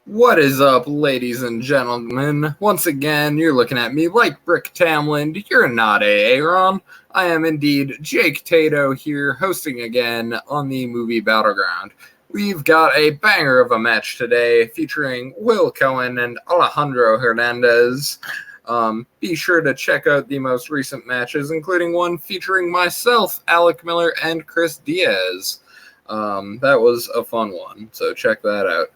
What is up, ladies and gentlemen? Once again, you're looking at me like Brick Tamland. You're not Aaron. I am indeed Jake Tato here, hosting again on the Movie Battleground. We've got a banger of a match today featuring Will Cohen and Alejandro Hernandez. Be sure to check out the most recent matches, including one featuring myself, Alec Miller, and Chris Diaz. That was a fun one, so check that out.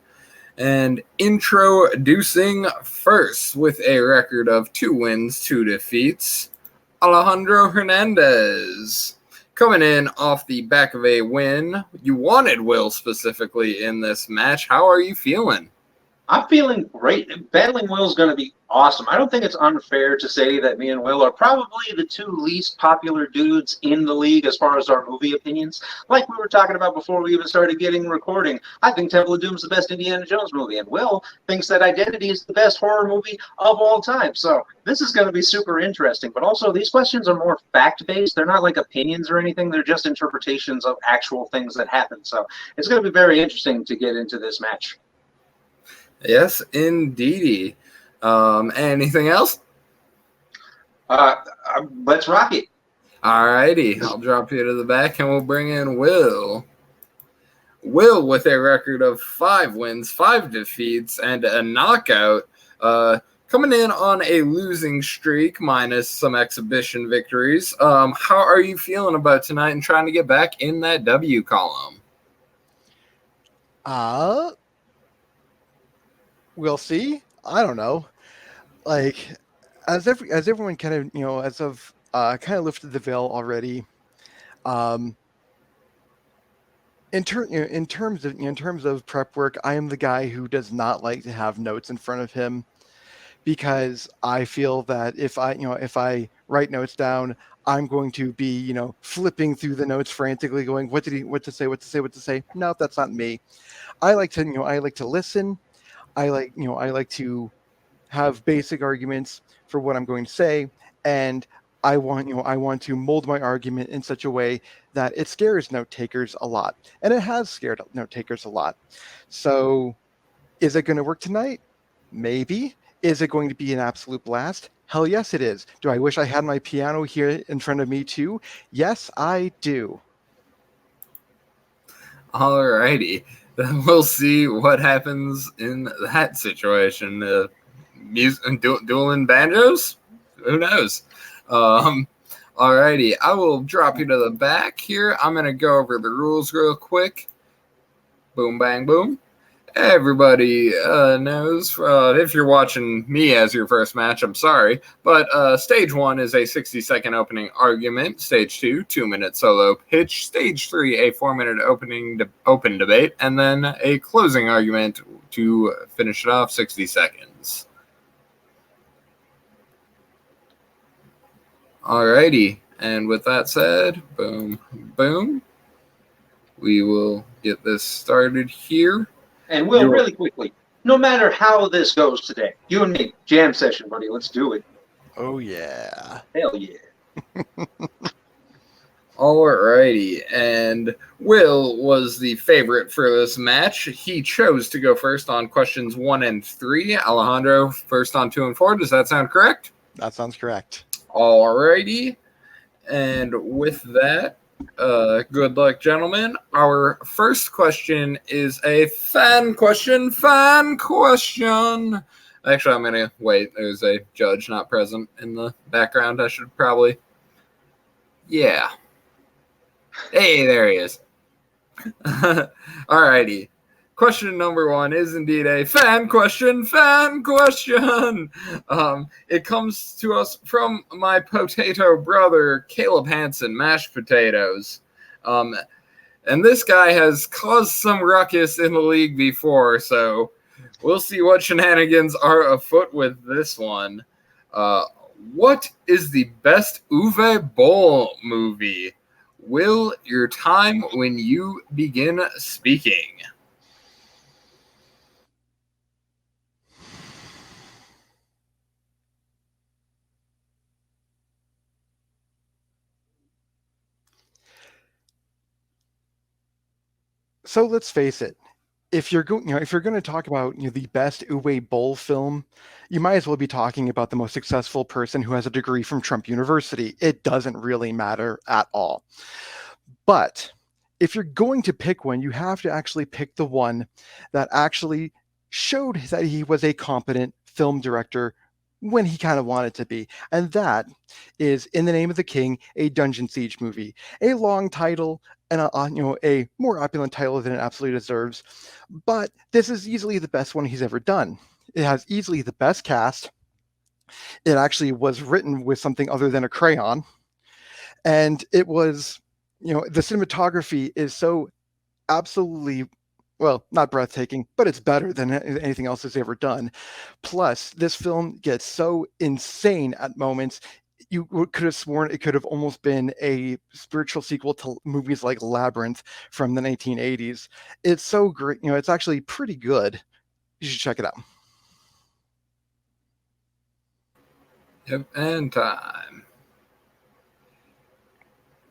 And introducing first with a record of 2 wins, 2 defeats, Alejandro Hernandez. Coming in off the back of a win. You wanted Will specifically in this match. How are you feeling? I'm feeling great. Battling Will is going to be awesome. I don't think it's unfair to say that me and Will are probably the two least popular dudes in the league as far as our movie opinions. Like we were talking about before we even started getting recording, I think Temple of Doom is the best Indiana Jones movie, and Will thinks that Identity is the best horror movie of all time. So this is going to be super interesting. But also, these questions are more fact-based. They're not like opinions or anything. They're just interpretations of actual things that happen. So it's going to be very interesting to get into this match. Yes, indeedy. Anything else? Let's rock it. Alrighty, I'll drop you to the back and we'll bring in Will. Will, with a record of 5 wins, 5 defeats, and a knockout, coming in on a losing streak minus some exhibition victories. How are you feeling about tonight and trying to get back in that W column? We'll see. I don't know. Like, as everyone kind of kind of lifted the veil already. In terms of prep work, I am the guy who does not like to have notes in front of him, because I feel that if I write notes down, I'm going to be flipping through the notes frantically, going what to say. No, that's not me. I like to listen. I like to have basic arguments for what I'm going to say, and I want to mold my argument in such a way that it scares note takers a lot, and it has scared note takers a lot. So, is it going to work tonight? Maybe. Is it going to be an absolute blast? Hell yes, it is. Do I wish I had my piano here in front of me too? Yes, I do. Alrighty. Then we'll see what happens in that situation. Dueling banjos? Who knows? Alrighty. I will drop you to the back here. I'm going to go over the rules real quick. Boom, bang, boom. Everybody knows, if you're watching me as your first match, I'm sorry, but stage 1 is a 60-second opening argument, stage 2, 2-minute solo pitch, stage 3, a 4-minute open debate, and then a closing argument to finish it off, 60 seconds. Alrighty, and with that said, boom, boom, we will get this started here. And Will, really quickly, no matter how this goes today, you and me, jam session, buddy. Let's do it. Oh, yeah. Hell yeah. Alrighty, and Will was the favorite for this match. He chose to go first on questions 1 and 3. Alejandro first on 2 and 4. Does that sound correct? That sounds correct. Alrighty, and with that, good luck, gentlemen. Our first question is a fan question. Actually, I'm going to wait. There's a judge not present in the background. I should probably... Yeah. Hey, there he is. Alrighty. Question number 1 is indeed a fan question. It comes to us from my potato brother, Caleb Hansen, mashed potatoes. And this guy has caused some ruckus in the league before, so we'll see what shenanigans are afoot with this one. What is the best Uwe Boll movie? Will, your time when you begin speaking. So let's face it, if you're going, if you're going to talk about the best Uwe Boll film, you might as well be talking about the most successful person who has a degree from Trump University. It doesn't really matter at all. But if you're going to pick one, you have to actually pick the one that actually showed that he was a competent film director when he kind of wanted to be. And that is In the Name of the King, a Dungeon Siege movie. A long title and a more opulent title than it absolutely deserves. But this is easily the best one he's ever done. It has easily the best cast. It actually was written with something other than a crayon. And it was, the cinematography is so absolutely, well, not breathtaking, but it's better than anything else he's ever done. Plus, this film gets so insane at moments. You could have sworn it could have almost been a spiritual sequel to movies like Labyrinth from the 1980s. It's so great. It's actually pretty good. You should check it out. Yep, and time.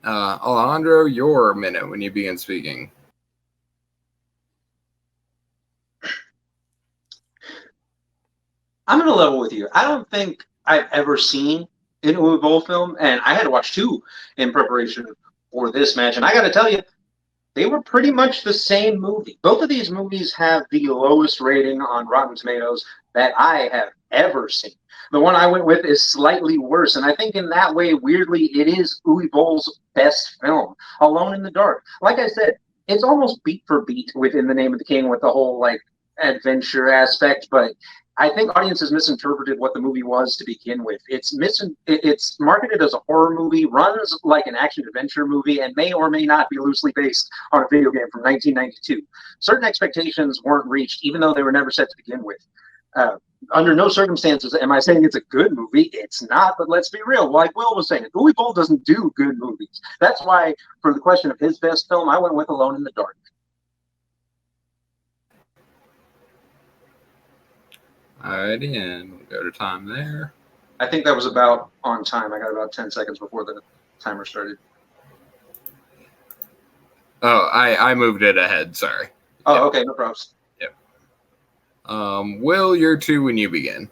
Alejandro, your minute when you begin speaking. I'm going to level with you. I don't think I've ever seen an Uwe Boll film, and I had to watch two in preparation for this match. And I got to tell you, they were pretty much the same movie. Both of these movies have the lowest rating on Rotten Tomatoes that I have ever seen. The one I went with is slightly worse, and I think in that way, weirdly, it is Uwe Boll's best film, Alone in the Dark. Like I said, it's almost beat for beat within The Name of the King with the whole like adventure aspect, but I think audiences misinterpreted what the movie was to begin with. It's marketed as a horror movie, runs like an action adventure movie, and may or may not be loosely based on a video game from 1992. Certain expectations weren't reached, even though they were never set to begin with. Under no circumstances am I saying it's a good movie. It's not, but let's be real. Like Will was saying, Uwe Boll doesn't do good movies. That's why, for the question of his best film, I went with Alone in the Dark. Alrighty, and we'll go to time there. I think that was about on time. I got about 10 seconds before the timer started. Oh, I moved it ahead. Sorry. Oh, yep. Okay, no problems. Yep. Will, you're two when you begin.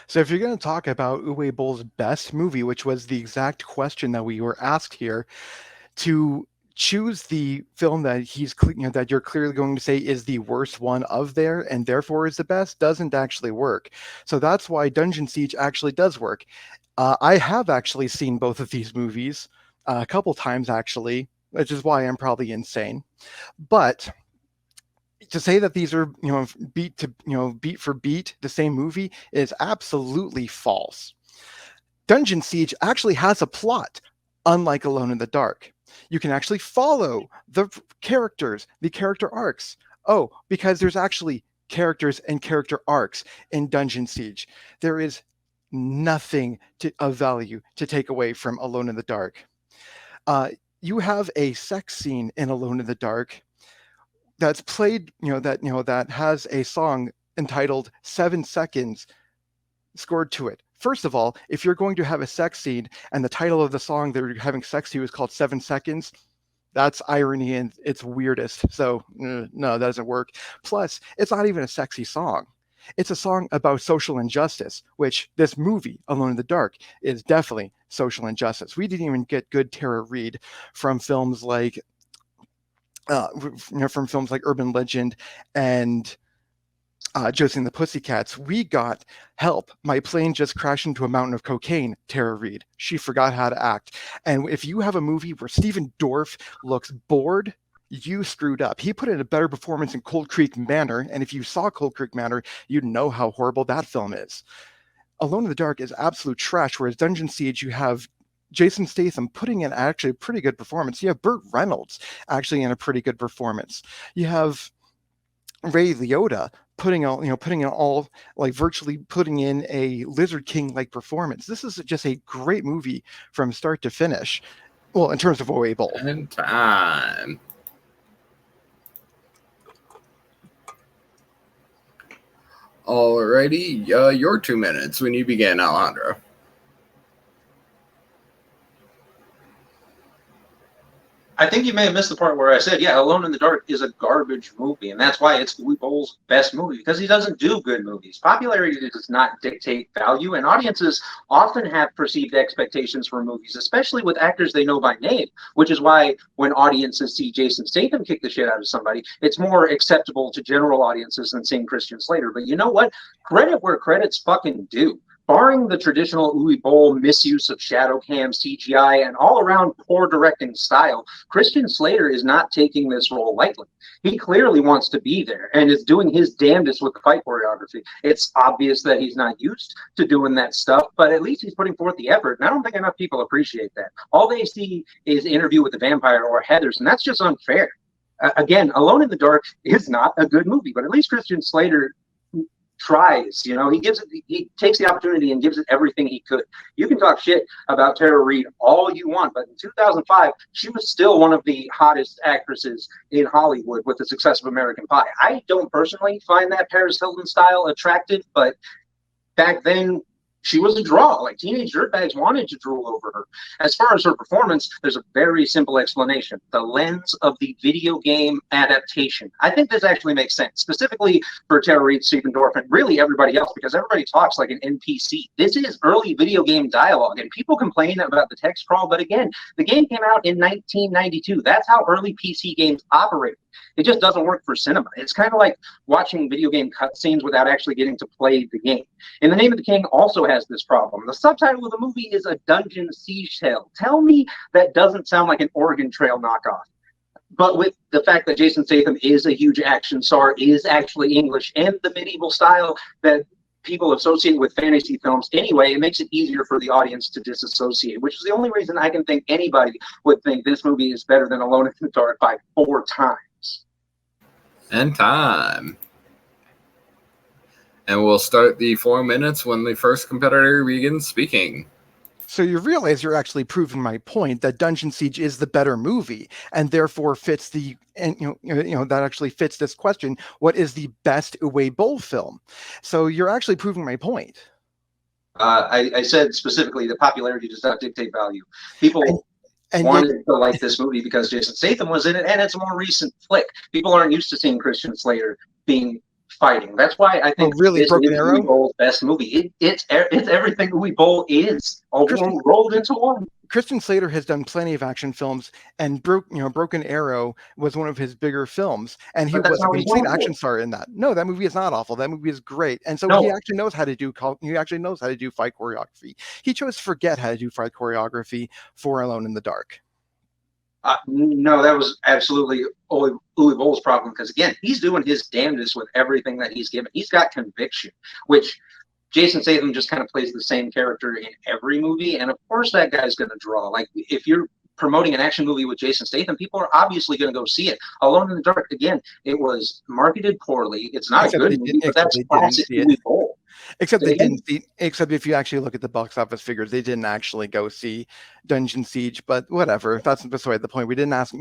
So if you're going to talk about Uwe Boll's best movie, which was the exact question that we were asked here, to choose the film that that you're clearly going to say is the worst one of there and therefore is the best doesn't actually work. So that's why Dungeon Siege actually does work. I have actually seen both of these movies a couple times actually, which is why I'm probably insane. But to say that these are beat for beat the same movie is absolutely false. Dungeon Siege actually has a plot, unlike Alone in the Dark. You can actually follow the characters, the character arcs. Oh, because there's actually characters and character arcs in Dungeon Siege. There is nothing of value to take away from Alone in the Dark. You have a sex scene in Alone in the Dark that's played, that has a song entitled 7 Seconds scored to it. First of all, if you're going to have a sex scene and the title of the song that you're having sex to is called 7 Seconds, that's irony and it's weirdest. So no, that doesn't work. Plus, it's not even a sexy song. It's a song about social injustice, which this movie, Alone in the Dark, is definitely social injustice. We didn't even get good Tara Reid from films like Urban Legend and Josie and the Pussycats. We got Help, My Plane Just Crashed into a Mountain of Cocaine, Tara Reid. She forgot how to act. And if you have a movie where Stephen Dorff looks bored, you screwed up. He put in a better performance in Cold Creek Manor, and if you saw Cold Creek Manor, you'd know how horrible that film is. Alone in the Dark is absolute trash, whereas Dungeon Siege, you have Jason Statham putting in actually a pretty good performance. You have Burt Reynolds actually in a pretty good performance. You have Ray Liotta putting in a Lizard King-like performance. This is just a great movie from start to finish. Well, in terms of Uwe Boll. And time. Alrighty, your 2 minutes when you begin, Alejandro. I think you may have missed the part where I said, yeah, Alone in the Dark is a garbage movie, and that's why it's Uwe Boll's best movie, because he doesn't do good movies. Popularity does not dictate value, and audiences often have perceived expectations for movies, especially with actors they know by name, which is why when audiences see Jason Statham kick the shit out of somebody, it's more acceptable to general audiences than seeing Christian Slater. But you know what? Credit where credit's fucking due. Barring the traditional Uwe Boll misuse of shadow cam, CGI, and all-around poor directing style, Christian Slater is not taking this role lightly. He clearly wants to be there and is doing his damnedest with the fight choreography. It's obvious that he's not used to doing that stuff, but at least he's putting forth the effort, and I don't think enough people appreciate that. All they see is Interview with the Vampire or Heathers, and that's just unfair. Again, Alone in the Dark is not a good movie, but at least Christian Slater tries, he takes the opportunity and gives it everything he could. You can talk shit about Tara Reid all you want, but in 2005 she was still one of the hottest actresses in Hollywood with the success of American Pie. I don't personally find that Paris Hilton style attractive, but back then she was a draw. Like, teenage dirtbags wanted to drool over her. As far as her performance, there's a very simple explanation: the lens of the video game adaptation. I think this actually makes sense, specifically for Tara Reid, Stephen Dorff, and really everybody else, because everybody talks like an NPC. This is early video game dialogue, and people complain about the text crawl, but again, the game came out in 1992. That's how early PC games operated. It just doesn't work for cinema. It's kind of like watching video game cutscenes without actually getting to play the game. In the Name of the King also has this problem. The subtitle of the movie is A Dungeon Siege Tale. Tell me that doesn't sound like an Oregon Trail knockoff. But with the fact that Jason Statham is a huge action star, is actually English, and the medieval style that people associate with fantasy films anyway, it makes it easier for the audience to disassociate, which is the only reason I can think anybody would think this movie is better than Alone in the Dark by 4 times. And time. And we'll start the 4 minutes when the first competitor begins speaking. So you realize you're actually proving my point that Dungeon Siege is the better movie, and therefore fits the, and that actually fits this question: what is the best Uwe Boll film? So you're actually proving my point. I said specifically that popularity does not dictate value. People wanted to like this movie because Jason Statham was in it, and it's a more recent flick. People aren't used to seeing Christian Slater being fighting. That's why I think really this is Uwe Boll's best movie. It's everything Uwe Boll is, all rolled into one. Christian Slater has done plenty of action films, and Broken Arrow was one of his bigger films, and he was a complete action star in that. No, that movie is not awful. That movie is great, and so he actually knows how to do fight choreography. He chose to forget how to do fight choreography for Alone in the Dark. No, that was absolutely Uwe Boll's problem, because again, he's doing his damnedest with everything that he's given. He's got conviction, which Jason Statham just kind of plays the same character in every movie, and of course that guy's going to draw. Like, if you're promoting an action movie with Jason Statham, people are obviously going to go see it. Alone in the Dark, again, it was marketed poorly. It's not a good movie, but that's classic Uwe Boll. Except they didn't see. Except if you actually look at the box office figures, they didn't actually go see Dungeon Siege. But whatever, that's beside the point. We didn't ask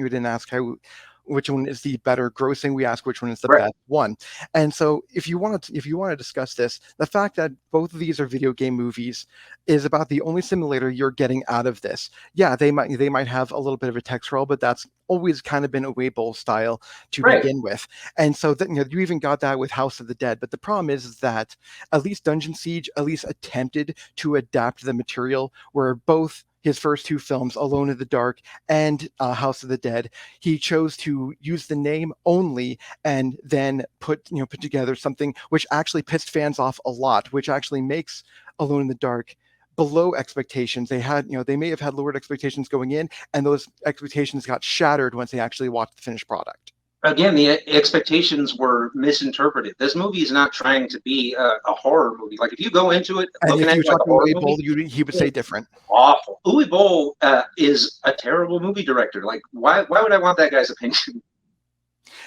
which one is the better grossing. We ask which one is the best one. And so if you want to discuss this, the fact that both of these are video game movies is about the only simulator you're getting out of this. Yeah, they might have a little bit of a text roll, but that's always kind of been a Uwe Boll style to begin with. And so that, you even got that with House of the Dead. But the problem is that at least Dungeon Siege at least attempted to adapt the material, where both his first 2 films, Alone in the Dark and House of the Dead, he chose to use the name only, and then put together something which actually pissed fans off a lot, which actually makes Alone in the Dark below expectations. They may have had lowered expectations going in, and those expectations got shattered once they actually watched the finished product. Again, the expectations were misinterpreted. This movie is not trying to be a horror movie. Like, if you go into it looking at it like a horror movie, he would say different. Awful. Uwe Boll is a terrible movie director. Like, why would I want that guy's opinion?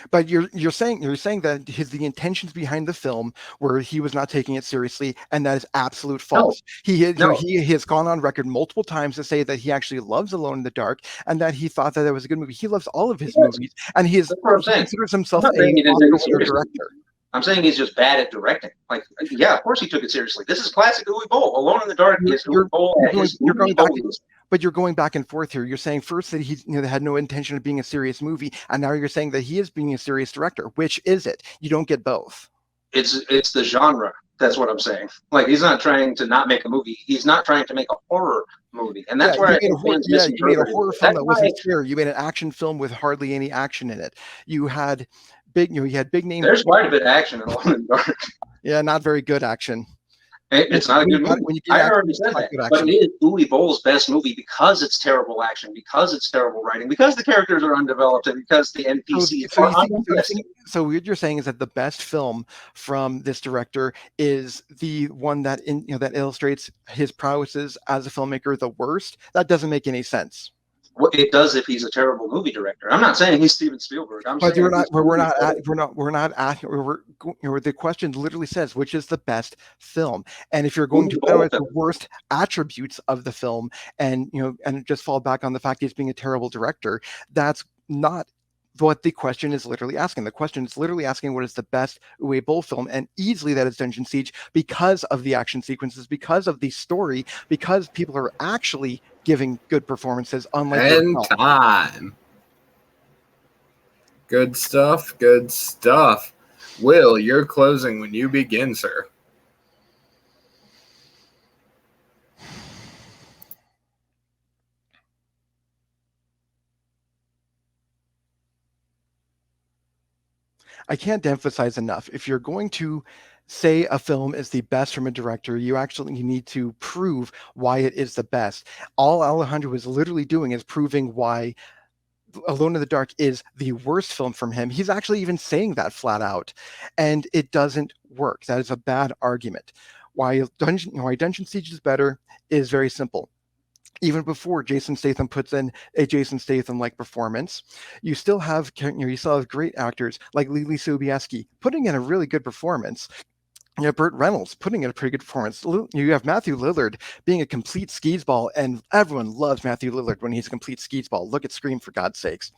But you're saying that the intentions behind the film were he was not taking it seriously, and that is absolute false. No. He has gone on record multiple times to say that he actually loves Alone in the Dark, and that he thought that it was a good movie. He loves all of his movies, and he considers himself a director. I'm saying he's just bad at directing. Like, yeah, of course he took it seriously. This is classic Uwe Boll. Alone in the Dark is Uwe Boll at his Uwe Boll. But you're going back and forth here. You're saying first that he had no intention of being a serious movie, and now you're saying that he is being a serious director. Which is it? You don't get both. It's the genre. That's what I'm saying. Like, he's not trying to not make a movie. He's not trying to make a horror movie, and that's where you made a horror film that wasn't fair. You made an action film with hardly any action in it. You had big names. There's quite a bit of action in Alone in the Dark. Yeah, not very good action. It's not a good movie. I already said that. But it is Uwe Boll's best movie because it's terrible action, because it's terrible writing, because the characters are undeveloped, and because the NPCs are uninteresting. So what you're saying is that the best film from this director is the one that that illustrates his prowesses as a filmmaker the worst? That doesn't make any sense. Well, it does if he's a terrible movie director. I'm not saying he's Steven Spielberg. The question literally says which is the best film, and if you're going to evaluate the worst attributes of the film, and just fall back on the fact he's being a terrible director, that's not what the question is literally asking. The question is literally asking what is the best Uwe Boll film, and easily that is Dungeon Siege because of the action sequences, because of the story, because people are actually giving good performances. Unlike time. Good stuff. Good stuff. Will, you're closing when you begin, sir. I can't emphasize enough. If you're going to say a film is the best from a director, you need to prove why it is the best. All Alejandro is literally doing is proving why Alone in the Dark is the worst film from him. He's actually even saying that flat out, and it doesn't work. That is a bad argument. Why Dungeon Siege is better is very simple. Even before Jason Statham puts in a Jason Statham-like performance, you still have great actors like Lily Sobieski putting in a really good performance. Burt Reynolds putting in a pretty good performance. You have Matthew Lillard being a complete skis-ball, and everyone loves Matthew Lillard when he's a complete skis-ball. Look at Scream, for God's sakes.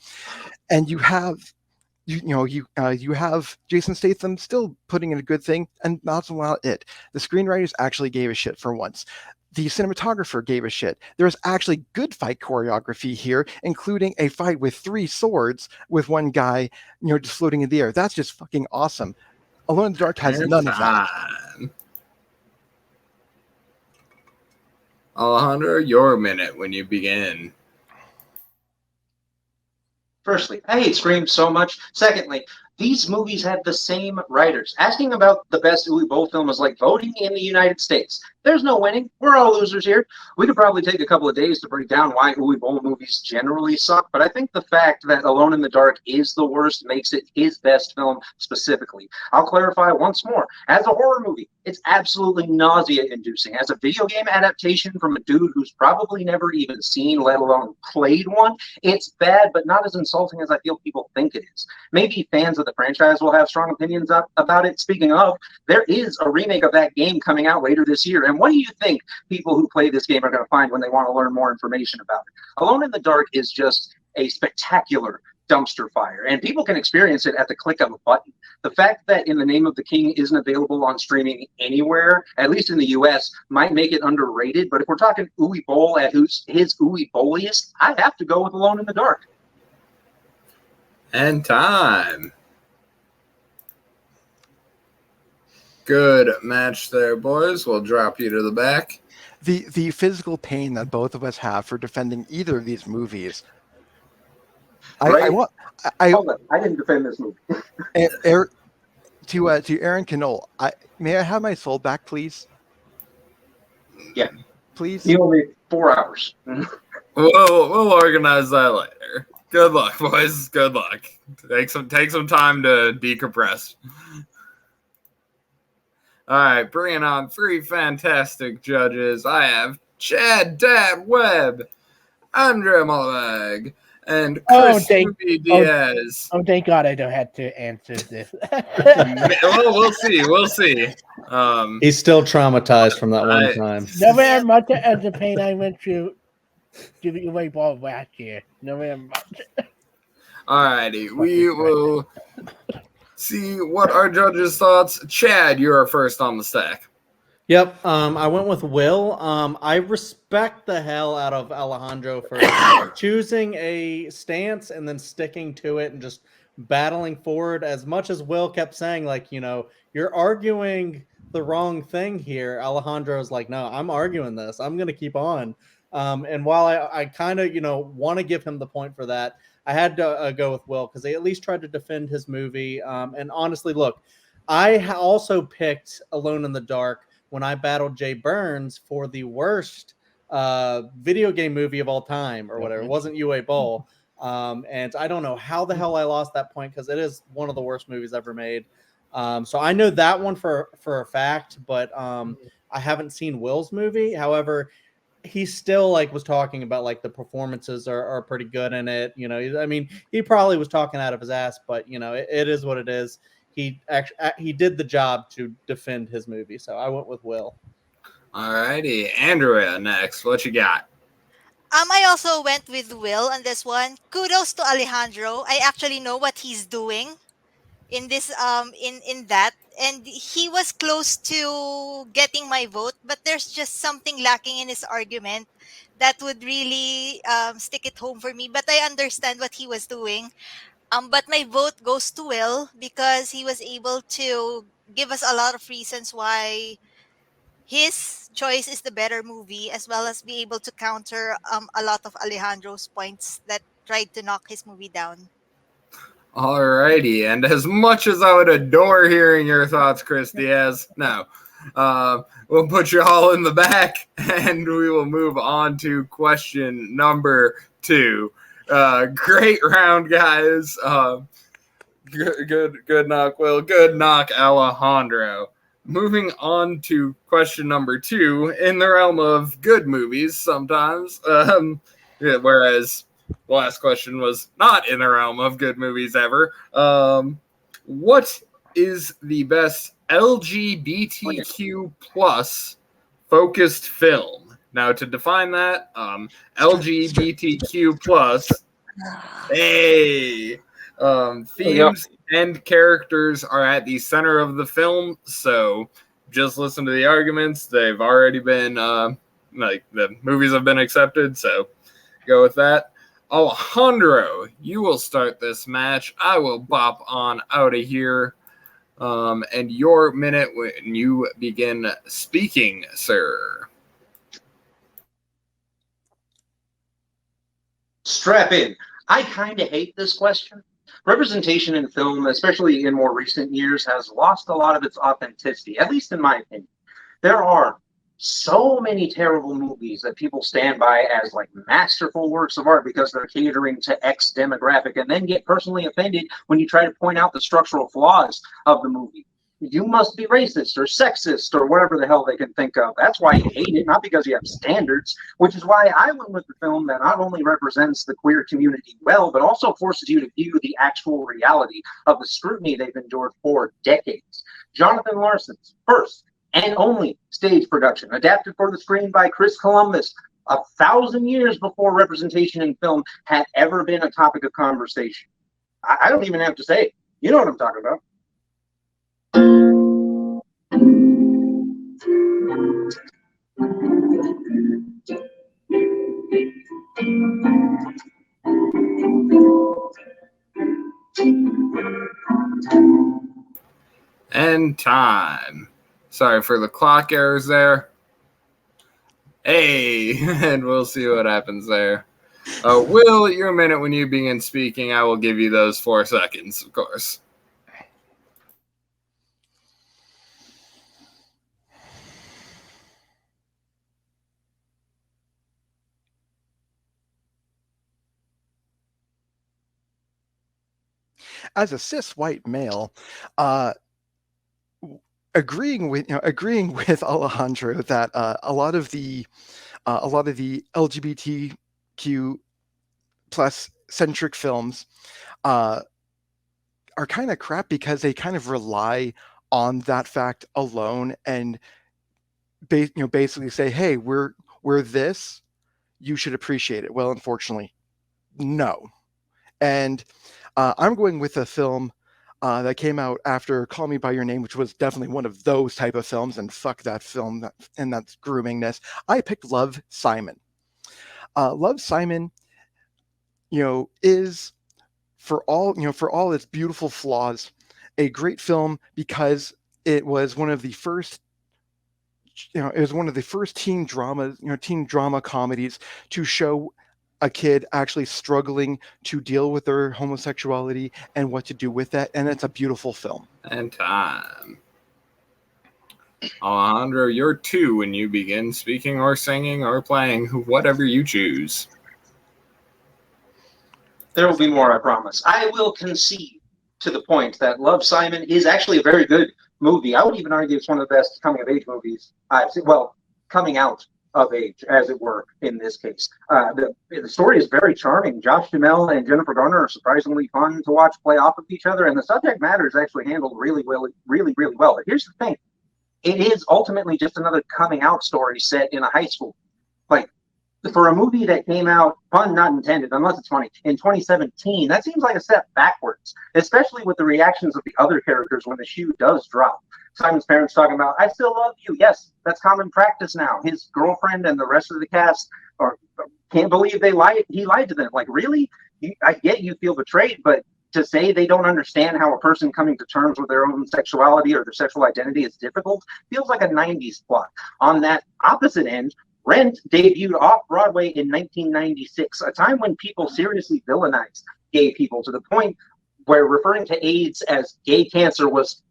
And you have Jason Statham still putting in a good thing, and that's not it. The screenwriters actually gave a shit for once. The cinematographer gave a shit. There's actually good fight choreography here, including a fight with 3 swords with one guy, just floating in the air. That's just fucking awesome. Alone in the Dark has none of that. Alejandro, your minute when you begin. Firstly, I hate Scream so much. Secondly, these movies have the same writers. Asking about the best Uwe Boll film is like voting in the United States. There's no winning. We're all losers here. We could probably take a couple of days to break down why Uwe Boll movies generally suck, but I think the fact that Alone in the Dark is the worst makes it his best film specifically. I'll clarify once more. As a horror movie, it's absolutely nausea-inducing. As a video game adaptation from a dude who's probably never even seen, let alone played one, it's bad, but not as insulting as I feel people think it is. Maybe fans of the franchise will have strong opinions about it. Speaking of, there is a remake of that game coming out later this year, and what do you think people who play this game are going to find when they want to learn more information about it? Alone in the Dark is just a spectacular dumpster fire, and people can experience it at the click of a button. The fact that In the Name of the King isn't available on streaming anywhere, at least in the US, might make it underrated, but if we're talking Uwe Boll at his Uwe Bolliest, I have to go with Alone in the Dark. And time. Good match there, boys. We'll drop you to the back. The physical pain that both of us have for defending either of these movies. Right. I didn't defend this movie. To Aaron Knoll, may I have my soul back, please? Yeah. Please? You owe me 4 hours. We'll organize that later. Good luck, boys. Good luck. Take some time to decompress. All right, bringing on 3 fantastic judges. I have Chad Dad Webb, Andrea Mullenweg, and Chris Diaz. Oh, thank God I don't have to answer this. Well, we'll see. He's still traumatized from that one time. No matter much of the pain I went through giving away ball last year. No matter much. All righty, we will see what our judges' thoughts. Chad, you are first on the stack. Yep, I went with Will. I respect the hell out of Alejandro for choosing a stance and then sticking to it and just battling forward. As much as Will kept saying, like, you're arguing the wrong thing here, Alejandro's like, no, I'm arguing this. I'm going to keep on. And while I kind of, want to give him the point for that, I had to go with Will because they at least tried to defend his movie. And honestly, look, I also picked Alone in the Dark when I battled Jay Burns for the worst video game movie of all time or whatever. It wasn't UA Bowl. And I don't know how the hell I lost that point because it is one of the worst movies ever made. So I know that one for a fact, but I haven't seen Will's movie. However, he still was talking about the performances are pretty good in it. I mean, he probably was talking out of his ass, but it is what it is. He did the job to defend his movie, so I went with Will. Alrighty, Andrea, next. What you got? I also went with Will on this one. Kudos to Alejandro. I actually know what he's doing in this in that, and he was close to getting my vote, but there's just something lacking in his argument that would really stick it home for me. But I understand what he was doing. But my vote goes to Will because he was able to give us a lot of reasons why his choice is the better movie, as well as be able to counter a lot of Alejandro's points that tried to knock his movie down. Alrighty, and as much as I would adore hearing your thoughts, Chris Diaz, no. We'll put you all in the back, and we will move on to question number 2. Great round, guys. Good knock, Will. Good knock, Alejandro. Moving on to question number 2, in the realm of good movies sometimes, whereas the last question was not in the realm of good movies ever. What is the best LGBTQ plus focused film? Now, to define that, LGBTQ plus, themes and characters are at the center of the film. So just listen to the arguments. They've already been, the movies have been accepted. So go with that. Alejandro, you will start this match. I will bop on out of here. And your minute when you begin speaking, sir. Strap in. I kind of hate this question. Representation in film, especially in more recent years, has lost a lot of its authenticity, at least in my opinion. There are so many terrible movies that people stand by as masterful works of art because they're catering to X demographic and then get personally offended when you try to point out the structural flaws of the movie. You must be racist or sexist or whatever the hell they can think of. That's why you hate it, not because you have standards, which is why I went with the film that not only represents the queer community well, but also forces you to view the actual reality of the scrutiny they've endured for decades. Jonathan Larson's first and only stage production, adapted for the screen by Chris Columbus, 1,000 years before representation in film had ever been a topic of conversation. I don't even have to say it. You know what I'm talking about. And time. Sorry for the clock errors there. Hey, and we'll see what happens there. Will, your minute when you begin speaking, I will give you those 4 seconds, of course. As a cis white male, agreeing with Alejandro that a lot of the LGBTQ plus centric films are kind of crap because they kind of rely on that fact alone and basically say, hey, we're this, you should appreciate it. Well, unfortunately, no. And I'm going with a film that came out after Call Me by Your Name, which was definitely one of those type of films, and fuck that film and that's groomingness. I picked Love, Simon. Love, Simon, is for all its beautiful flaws, a great film because it was one of the first teen drama comedies to show a kid actually struggling to deal with their homosexuality and what to do with that, and it's a beautiful film. And time. Alejandro, you're 2 when you begin speaking or singing or playing, whatever you choose. There will be more, I promise. I will concede to the point that Love, Simon is actually a very good movie. I would even argue it's one of the best coming-of-age movies I've seen. Well, coming out of age, as it were, in this case. The story is very charming. Josh Duhamel and Jennifer Garner are surprisingly fun to watch play off of each other, and the subject matter is actually handled really well. But here's the thing. It is ultimately just another coming-out story set in a high school. Like, for a movie that came out, pun not intended, unless it's funny, in 2017, that seems like a step backwards, especially with the reactions of the other characters when the shoe does drop. Simon's parents talking about, I still love you. Yes, that's common practice now. His girlfriend and the rest of the cast can't believe he lied to them. Like, really? I get you feel betrayed, but to say they don't understand how a person coming to terms with their own sexuality or their sexual identity is difficult feels like a 90s plot. On that opposite end, Rent debuted off-Broadway in 1996, a time when people seriously villainized gay people to the point where referring to AIDS as gay cancer was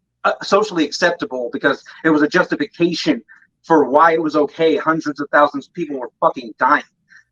socially acceptable because it was a justification for why it was okay. Hundreds of thousands of people were fucking dying.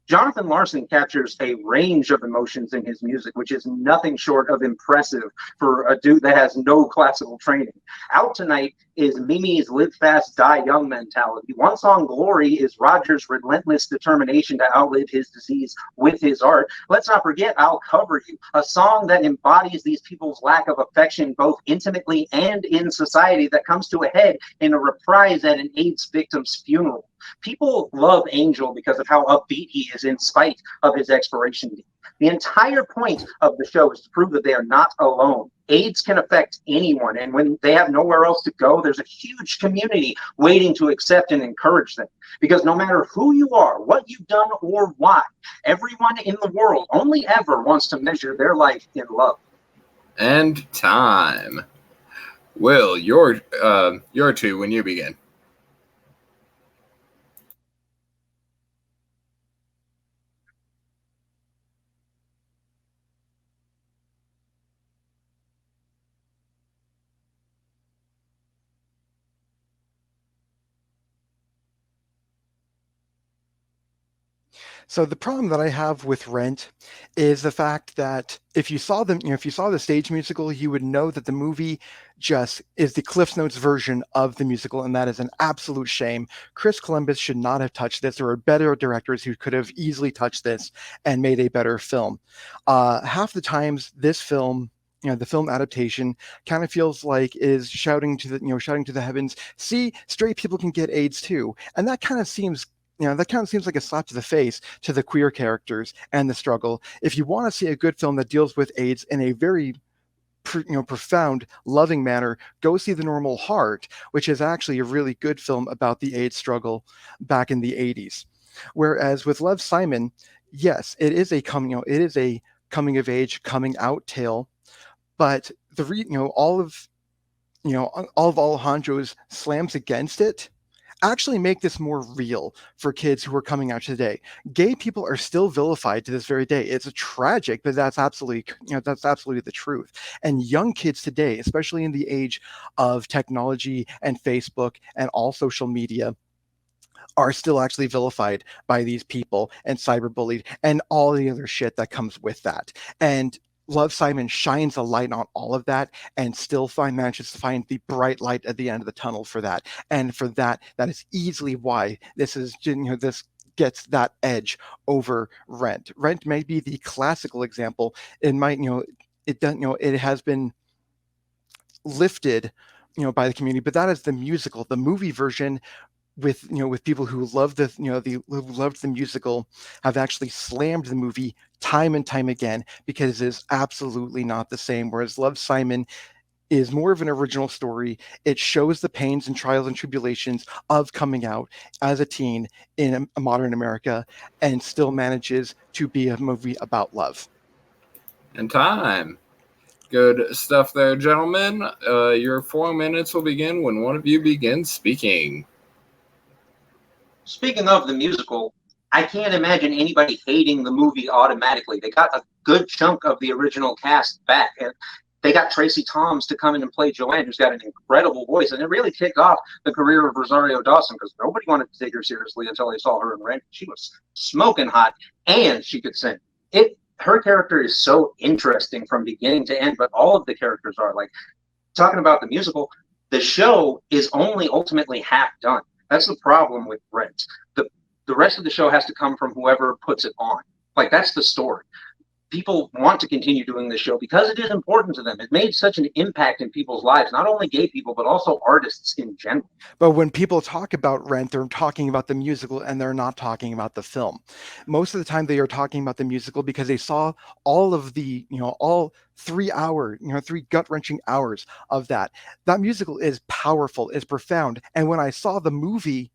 Jonathan Larson captures a range of emotions in his music, which is nothing short of impressive for a dude that has no classical training. Out tonight is Mimi's live fast, die young mentality. One song, Glory, is Roger's relentless determination to outlive his disease with his art. Let's not forget I'll Cover You, a song that embodies these people's lack of affection, both intimately and in society, that comes to a head in a reprise at an AIDS victim's funeral. People love Angel because of how upbeat he is in spite of his expiration date. The entire point of the show is to prove that they are not alone. AIDS can affect anyone, and when they have nowhere else to go, there's a huge community waiting to accept and encourage them. Because no matter who you are, what you've done, or why, everyone in the world only ever wants to measure their life in love. And time. Will, you're 2 when you begin. So the problem that I have with Rent is the fact that if you saw the stage musical, you would know that the movie just is the Cliff Notes version of the musical, and that is an absolute shame. Chris Columbus should not have touched this. There are better directors who could have easily touched this and made a better film. Half the times, this film, the film adaptation kind of feels like is shouting to the heavens, see, straight people can get AIDS too, and that kind of seems like a slap to the face to the queer characters and the struggle. If you want to see a good film that deals with AIDS in a very profound, loving manner, go see The Normal Heart, which is actually a really good film about the AIDS struggle back in the 80s. Whereas with Love, Simon, yes, it is a coming of age, coming out tale, but all of Alejandro's slams against it actually make this more real for kids who are coming out today. Gay people are still vilified to this very day. It's tragic, but that's absolutely the truth. And young kids today, especially in the age of technology and Facebook and all social media, are still actually vilified by these people and cyberbullied and all the other shit that comes with that. And Love, Simon shines a light on all of that and still manages to find the bright light at the end of the tunnel for that. And for that is easily why this gets that edge over Rent. Rent may be the classical example. It has been lifted, by the community, but that is the musical. The movie version with people who love who loved the musical have actually slammed the movie time and time again because it is absolutely not the same. Whereas Love, Simon is more of an original story. It shows the pains and trials and tribulations of coming out as a teen in a modern America, and still manages to be a movie about love. And time. Good stuff there, gentlemen. Your 4 minutes will begin when one of you begins speaking. Speaking of the musical, I can't imagine anybody hating the movie automatically. They got a good chunk of the original cast back, and they got Tracy Thoms to come in and play Joanne, who's got an incredible voice, and it really kicked off the career of Rosario Dawson, because nobody wanted to take her seriously until they saw her in Rent. She was smoking hot, and she could sing. Her character is so interesting from beginning to end, but all of the characters are. Like, talking about the musical, the show is only ultimately half done. That's the problem with Rent. The rest of the show has to come from whoever puts it on. Like, that's the story. People want to continue doing this show because it is important to them. It made such an impact in people's lives, not only gay people, but also artists in general. But when people talk about Rent, they're talking about the musical, and they're not talking about the film. Most of the time they are talking about the musical because they saw all of the, all 3 hour, 3 gut-wrenching hours of that. That musical is powerful, is profound. And when I saw the movie,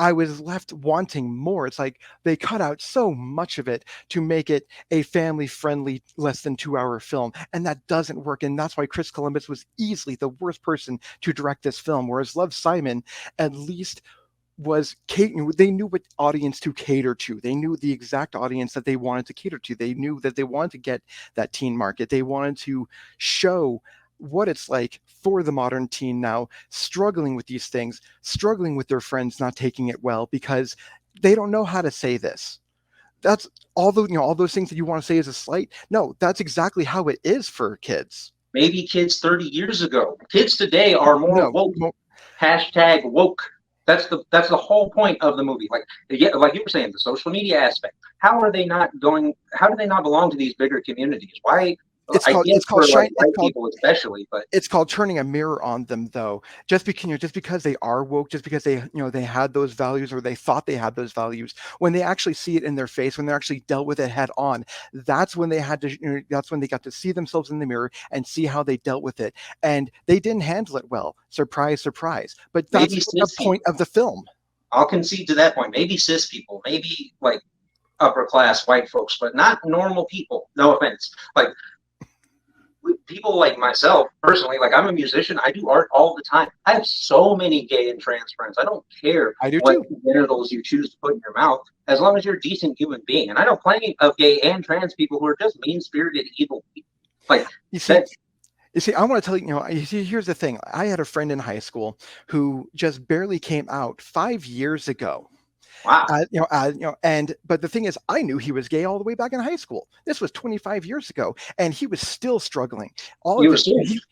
I was left wanting more. It's like they cut out so much of it to make it a family-friendly, less than 2 hour film. And that doesn't work. And that's why Chris Columbus was easily the worst person to direct this film. Whereas Love, Simon at least was they knew what audience to cater to. They knew the exact audience that they wanted to cater to. They knew that they wanted to get that teen market. They wanted to show what it's like for the modern teen now, struggling with these things, struggling with their friends not taking it well because they don't know how to say this. That's all those things that you want to say as a slight. No, that's exactly how it is for kids. Maybe kids 30 years ago. Kids today are more woke. Hashtag woke. That's the whole point of the movie. Like you were saying, the social media aspect. How do they not belong to these bigger communities? Why? It's called turning a mirror on them, though. Just because they are woke, just because they had those values, or they thought they had those values, when they actually see it in their face, when they're actually dealt with it head on, that's when they had to. That's when they got to see themselves in the mirror and see how they dealt with it, and they didn't handle it well. Surprise, surprise. But that's the point of the film. I'll concede to that point. Maybe cis people, maybe like upper class white folks, but not normal people. No offense, like. People like myself, personally, like I'm a musician, I do art all the time. I have so many gay and trans friends. I don't care what genitals you choose to put in your mouth, as long as you're a decent human being. And I know plenty of gay and trans people who are just mean-spirited, evil people. Like, you see, I want to tell you, here's the thing. I had a friend in high school who just barely came out 5 years ago. Wow. But the thing is, I knew he was gay all the way back in high school. This was 25 years ago, and he was still struggling.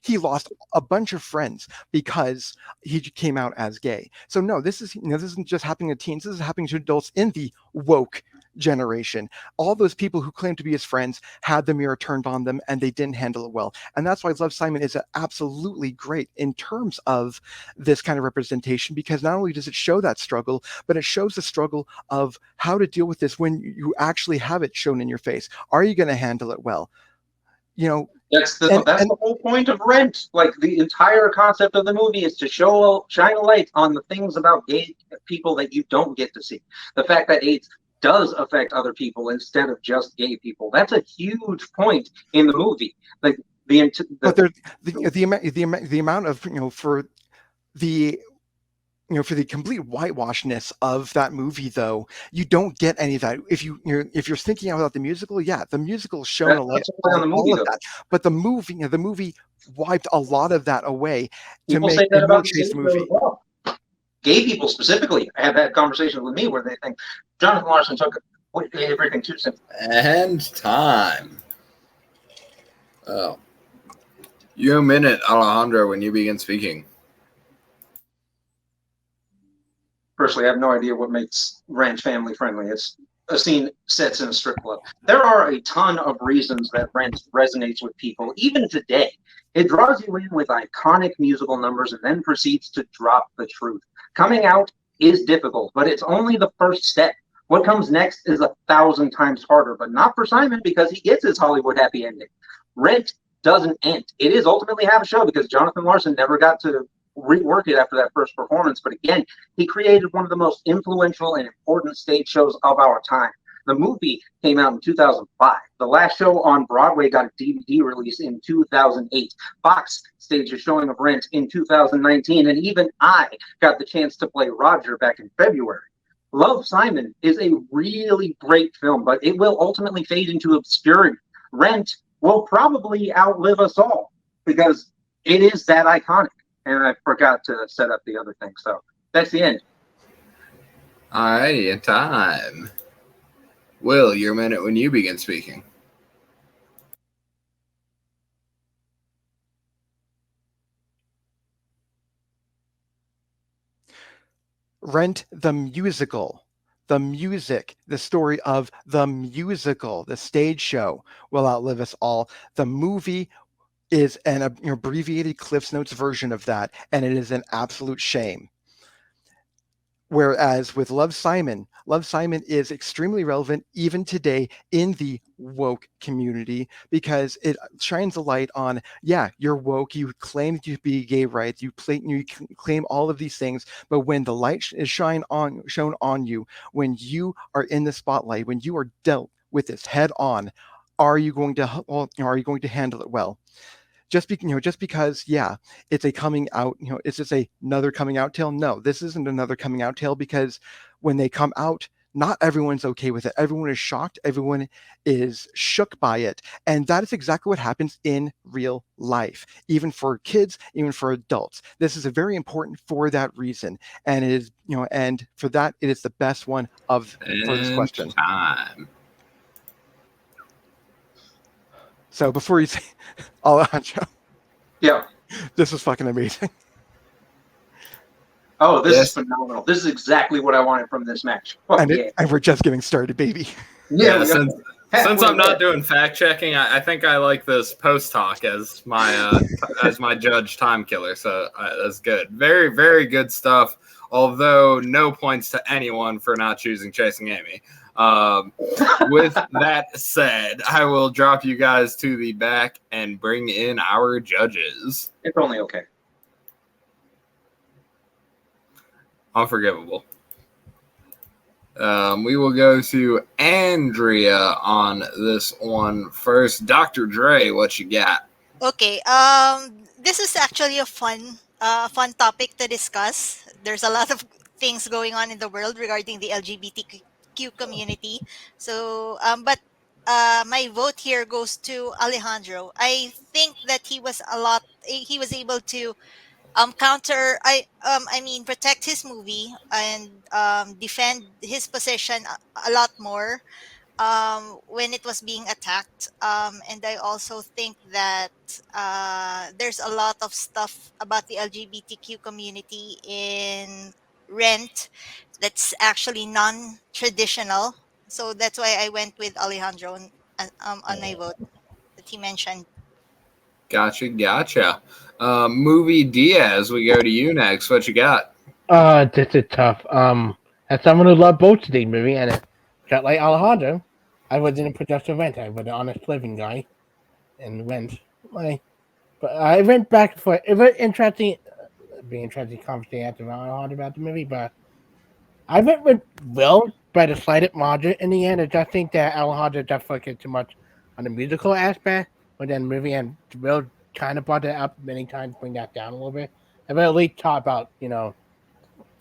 He lost a bunch of friends because he came out as gay. So no, this isn't just happening to teens. This is happening to adults in the woke generation. All those people who claim to be his friends had the mirror turned on them, and they didn't handle it well. And that's why Love, Simon is absolutely great in terms of this kind of representation, because not only does it show that struggle, but it shows the struggle of how to deal with this when you actually have it shown in your face. Are you going to handle it well? That's the whole point of Rent. Like, the entire concept of the movie is to shine a light on the things about gay people that you don't get to see. The fact that AIDS does affect other people instead of just gay people. That's a huge point in the movie. Like the amount of for the complete whitewashedness of that movie, though, you don't get any of that. If you're thinking about the musical, the musical shown a lot on all of that, but the movie wiped a lot of that away to make a more chaste movie. Gay people specifically have had conversations with me where they think Jonathan Larson took everything too simple. And time. Oh. You have a minute, Alejandro, when you begin speaking. Personally, I have no idea what makes Rent family friendly. It's a scene sets in a strip club. There are a ton of reasons that Rent resonates with people, even today. It draws you in with iconic musical numbers and then proceeds to drop the truth. Coming out is difficult, but it's only the first step. What comes next is 1,000 times harder, but not for Simon, because he gets his Hollywood happy ending. Rent doesn't end. It is ultimately half a show because Jonathan Larson never got to rework it after that first performance. But again, he created one of the most influential and important stage shows of our time. The movie came out in 2005. The last show on Broadway got a DVD release in 2008. Fox staged a showing of Rent in 2019, and even I got the chance to play Roger back in February. Love, Simon is a really great film, but it will ultimately fade into obscurity. Rent will probably outlive us all because it is that iconic. And I forgot to set up the other thing, so that's the end. All righty, time. Will, your minute when you begin speaking. Rent the musical. The music, the story of the musical, the stage show will outlive us all. The movie is an abbreviated Cliff's Notes version of that, and it is an absolute shame. Whereas with Love, Simon is extremely relevant even today in the woke community because it shines a light on, yeah, you're woke, you claim to be gay rights, you claim all of these things, but when the light is shown on you, when you are in the spotlight, when you are dealt with this head on, are you going to handle it well? Just because, yeah, it's a coming out, it's just another coming out tale. No, this isn't another coming out tale because when they come out, not everyone's okay with it. Everyone is shocked. Everyone is shook by it. And that is exactly what happens in real life, even for kids, even for adults. This is a very important for that reason. And it is, and for that, it is the best one for this question. Time. So before you say, Alejandro, yeah, this was fucking amazing. Oh, this is phenomenal. This is exactly what I wanted from this match. Oh, and we're just getting started, baby. Yeah, since I'm not doing fact checking, I think I like this post talk as my as my judge time killer. So that's good. Very, very good stuff. Although no points to anyone for not choosing Chasing Amy. With that said, I will drop you guys to the back and bring in our judges. It's only okay. Unforgivable. We will go to Andrea on this one first. Dr. Dre, what you got? Okay. This is actually a fun topic to discuss. There's a lot of things going on in the world regarding the LGBTQ community. So, but my vote here goes to Alejandro. I think that he was able to protect his movie and defend his position a lot more when it was being attacked. And I also think that there's a lot of stuff about the LGBTQ community in Rent that's actually non-traditional. So that's why I went with Alejandro on my vote that he mentioned. Gotcha. Movie Diaz, we go to you next. What you got? This is tough. As someone who loved both of these movies, and just like Alejandro, I wasn't a productive Rent. I was an honest living guy, and Rent. But I went back and forth. It was interesting, conversation after Alejandro about the movie. But I went with Will by the slighted margin in the end. I just think that Alejandro just focused too much on the musical aspect, but then the movie and Will kind of brought that up many times, bring that down a little bit. I will at least talk about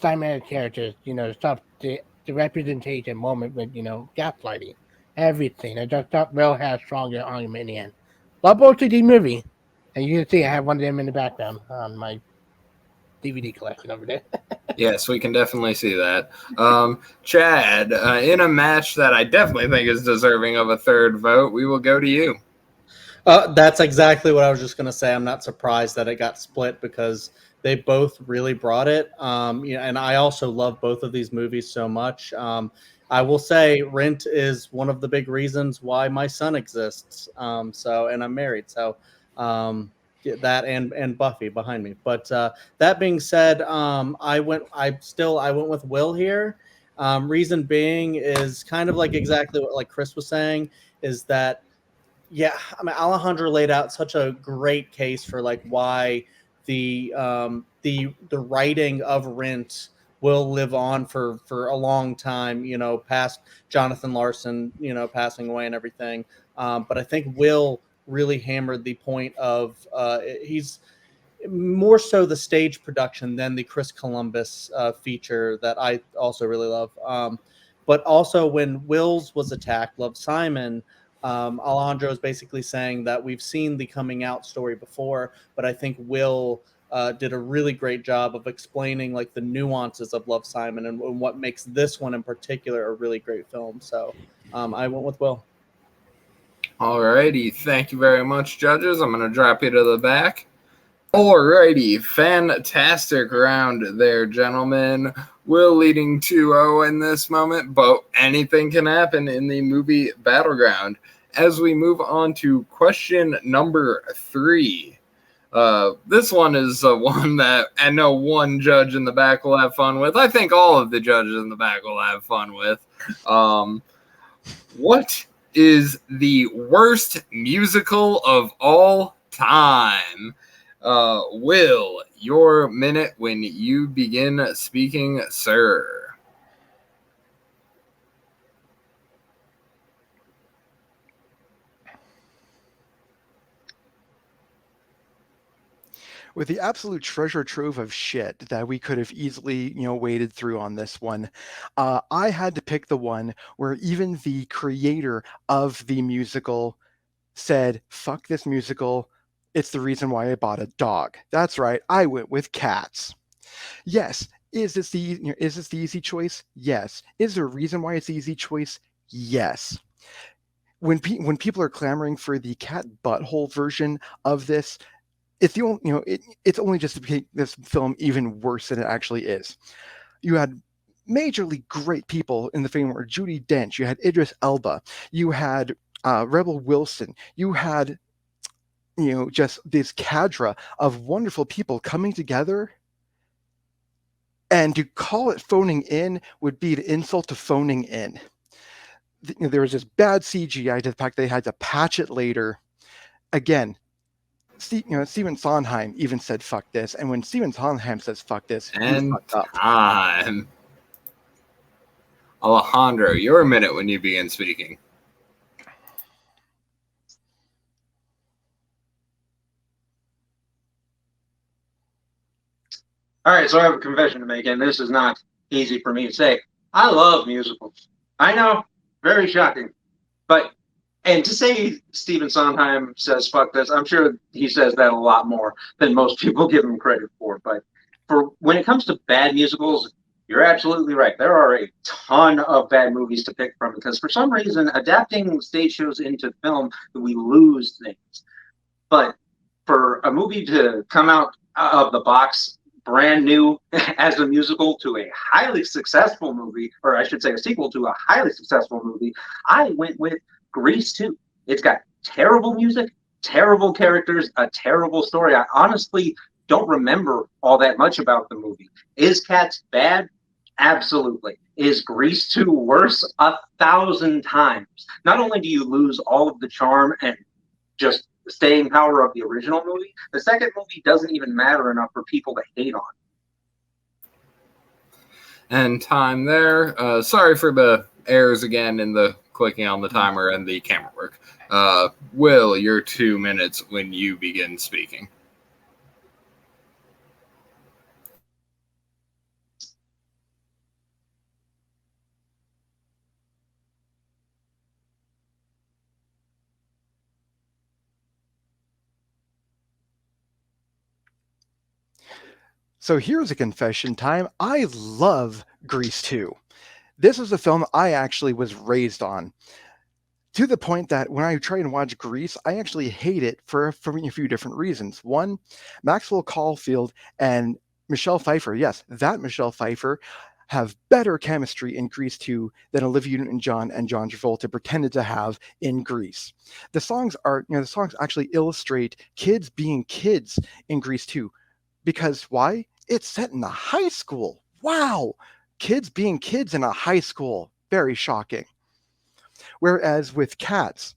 Simon characters, stuff, the representation moment with, gaslighting, everything. I just thought Will had a stronger argument in the end. Love both of these movies, and you can see I have one of them in the background on my DVD collection over there. Yes, we can definitely see that. Chad, in a match that I definitely think is deserving of a third vote, we will go to you. That's exactly what I was just going to say. I'm not surprised that it got split because they both really brought it. And I also love both of these movies so much. I will say Rent is one of the big reasons why my son exists. And I'm married. So that and Buffy behind me. But that being said, I went with Will here. Reason being is kind of like exactly what like Chris was saying, is that Yeah, I mean Alejandro laid out such a great case for like why the writing of Rent will live on for a long time, past Jonathan Larson, passing away and everything. But I think Will really hammered the point of he's more so the stage production than the Chris Columbus feature that I also really love. But also when Wills was attacked, Love Simon, Alejandro is basically saying that we've seen the coming out story before, but I think Will did a really great job of explaining like the nuances of Love Simon and what makes this one in particular a really great film. So I went with Will. Alrighty, thank you very much, judges. I'm going to drop you to the back. Alrighty, fantastic round there, gentlemen. Will leading 2-0 in this moment, but anything can happen in the movie Battleground. As we move on to question number 3. This one is one that I know one judge in the back will have fun with. I think all of the judges in the back will have fun with. What is the worst musical of all time? Will, your minute when you begin speaking, sir. With the absolute treasure trove of shit that we could have easily, waded through on this one, I had to pick the one where even the creator of the musical said, "Fuck this musical. It's the reason why I bought a dog." That's right. I went with Cats. Yes. Is this the easy choice? Yes. Is there a reason why it's the easy choice? Yes. When people are clamoring for the cat butthole version of this, it's the only, it's only just to make this film even worse than it actually is. You had majorly great people in the film were Judi Dench, you had Idris Elba, you had Rebel Wilson, you had just this cadre of wonderful people coming together, and to call it phoning in would be the insult to phoning in. There was this bad CGI to the fact they had to patch it later. Again, Stephen Sondheim even said "fuck this," and when Stephen Sondheim says "fuck this," And fucked up. time. Alejandro, your minute when you begin speaking. All right, so I have a confession to make, and this is not easy for me to say. I love musicals. I know, very shocking. And to say Stephen Sondheim says "fuck this," I'm sure he says that a lot more than most people give him credit for. But for when it comes to bad musicals, you're absolutely right. There are a ton of bad movies to pick from because for some reason, adapting stage shows into film, we lose things. But for a movie to come out of the box brand new as a musical to a highly successful movie, or I should say a sequel to a highly successful movie, I went with Grease 2. It's got terrible music, terrible characters, a terrible story. I honestly don't remember all that much about the movie. Is Cats bad? Absolutely. Is Grease 2 worse? 1,000 times. Not only do you lose all of the charm and just the staying power of the original movie, the second movie doesn't even matter enough for people to hate on. And time there. Sorry for the errors again in the clicking on the timer and the camera work. Will, your 2 minutes when you begin speaking. So here's a confession time. I love Grease 2. This is a film I actually was raised on, to the point that when I try and watch Grease, I actually hate it for a few different reasons. One, Maxwell Caulfield and Michelle Pfeiffer, yes, that Michelle Pfeiffer, have better chemistry in Grease 2 than Olivia Newton-John and John Travolta pretended to have in Grease. The songs actually illustrate kids being kids in Grease 2. Because why? It's set in a high school. Wow! Kids being kids in a high school. Very shocking. Whereas with Cats,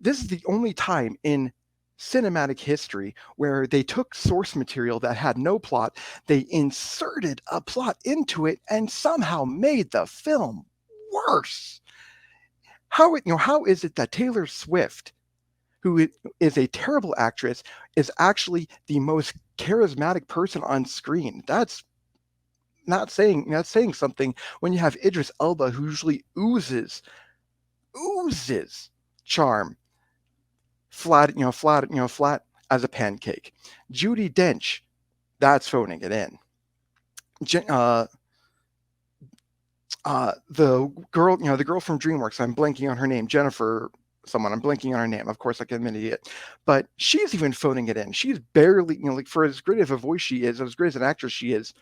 this is the only time in cinematic history where they took source material that had no plot, they inserted a plot into it, and somehow made the film worse. How is it that Taylor Swift, who is a terrible actress, is actually the most charismatic person on screen? That's not saying something when you have Idris Elba, who usually oozes charm, flat as a pancake. Judi Dench, that's phoning it in. The girl from DreamWorks, I'm blanking on her name, Jennifer someone, I'm blanking on her name. Of course, like I'm an idiot, but she's even phoning it in. She's barely, like, for as great of a voice she is, as great as an actress she is,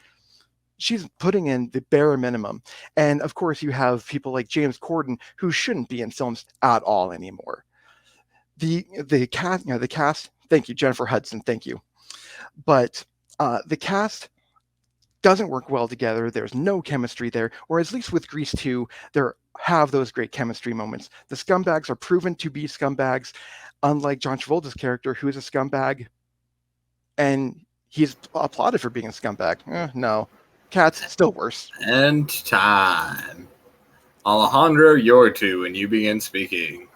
she's putting in the bare minimum. And of course, you have people like James Corden, who shouldn't be in films at all anymore. The cast. Thank you, Jennifer Hudson. Thank you. But the cast doesn't work well together. There's no chemistry there, or at least with Grease 2, there have those great chemistry moments. The scumbags are proven to be scumbags, unlike John Travolta's character, who is a scumbag, and he's applauded for being a scumbag. No. Cats, still worse. And time. Alejandro, your two, and you begin speaking.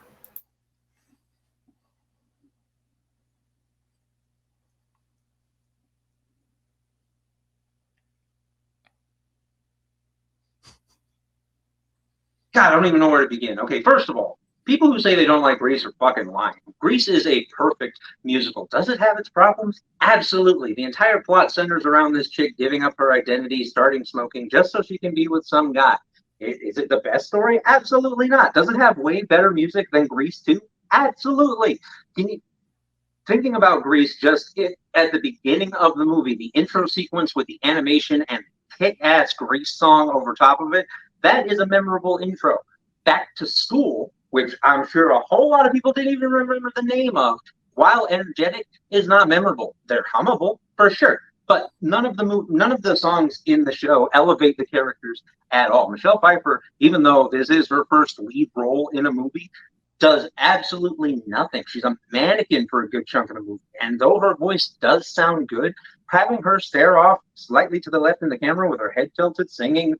God, I don't even know where to begin. Okay, first of all, people who say they don't like Grease are fucking lying. Grease is a perfect musical. Does it have its problems? Absolutely. The entire plot centers around this chick giving up her identity, starting smoking, just so she can be with some guy. Is it the best story? Absolutely not. Does it have way better music than Grease 2? Absolutely. Thinking about Grease, at the beginning of the movie, the intro sequence with the animation and kick-ass Grease song over top of it, that is a memorable intro. Back to School, which I'm sure a whole lot of people didn't even remember the name of, while energetic, is not memorable. They're hummable, for sure. But none of the songs in the show elevate the characters at all. Michelle Pfeiffer, even though this is her first lead role in a movie, does absolutely nothing. She's a mannequin for a good chunk of the movie. And though her voice does sound good, having her stare off slightly to the left in the camera with her head tilted, singing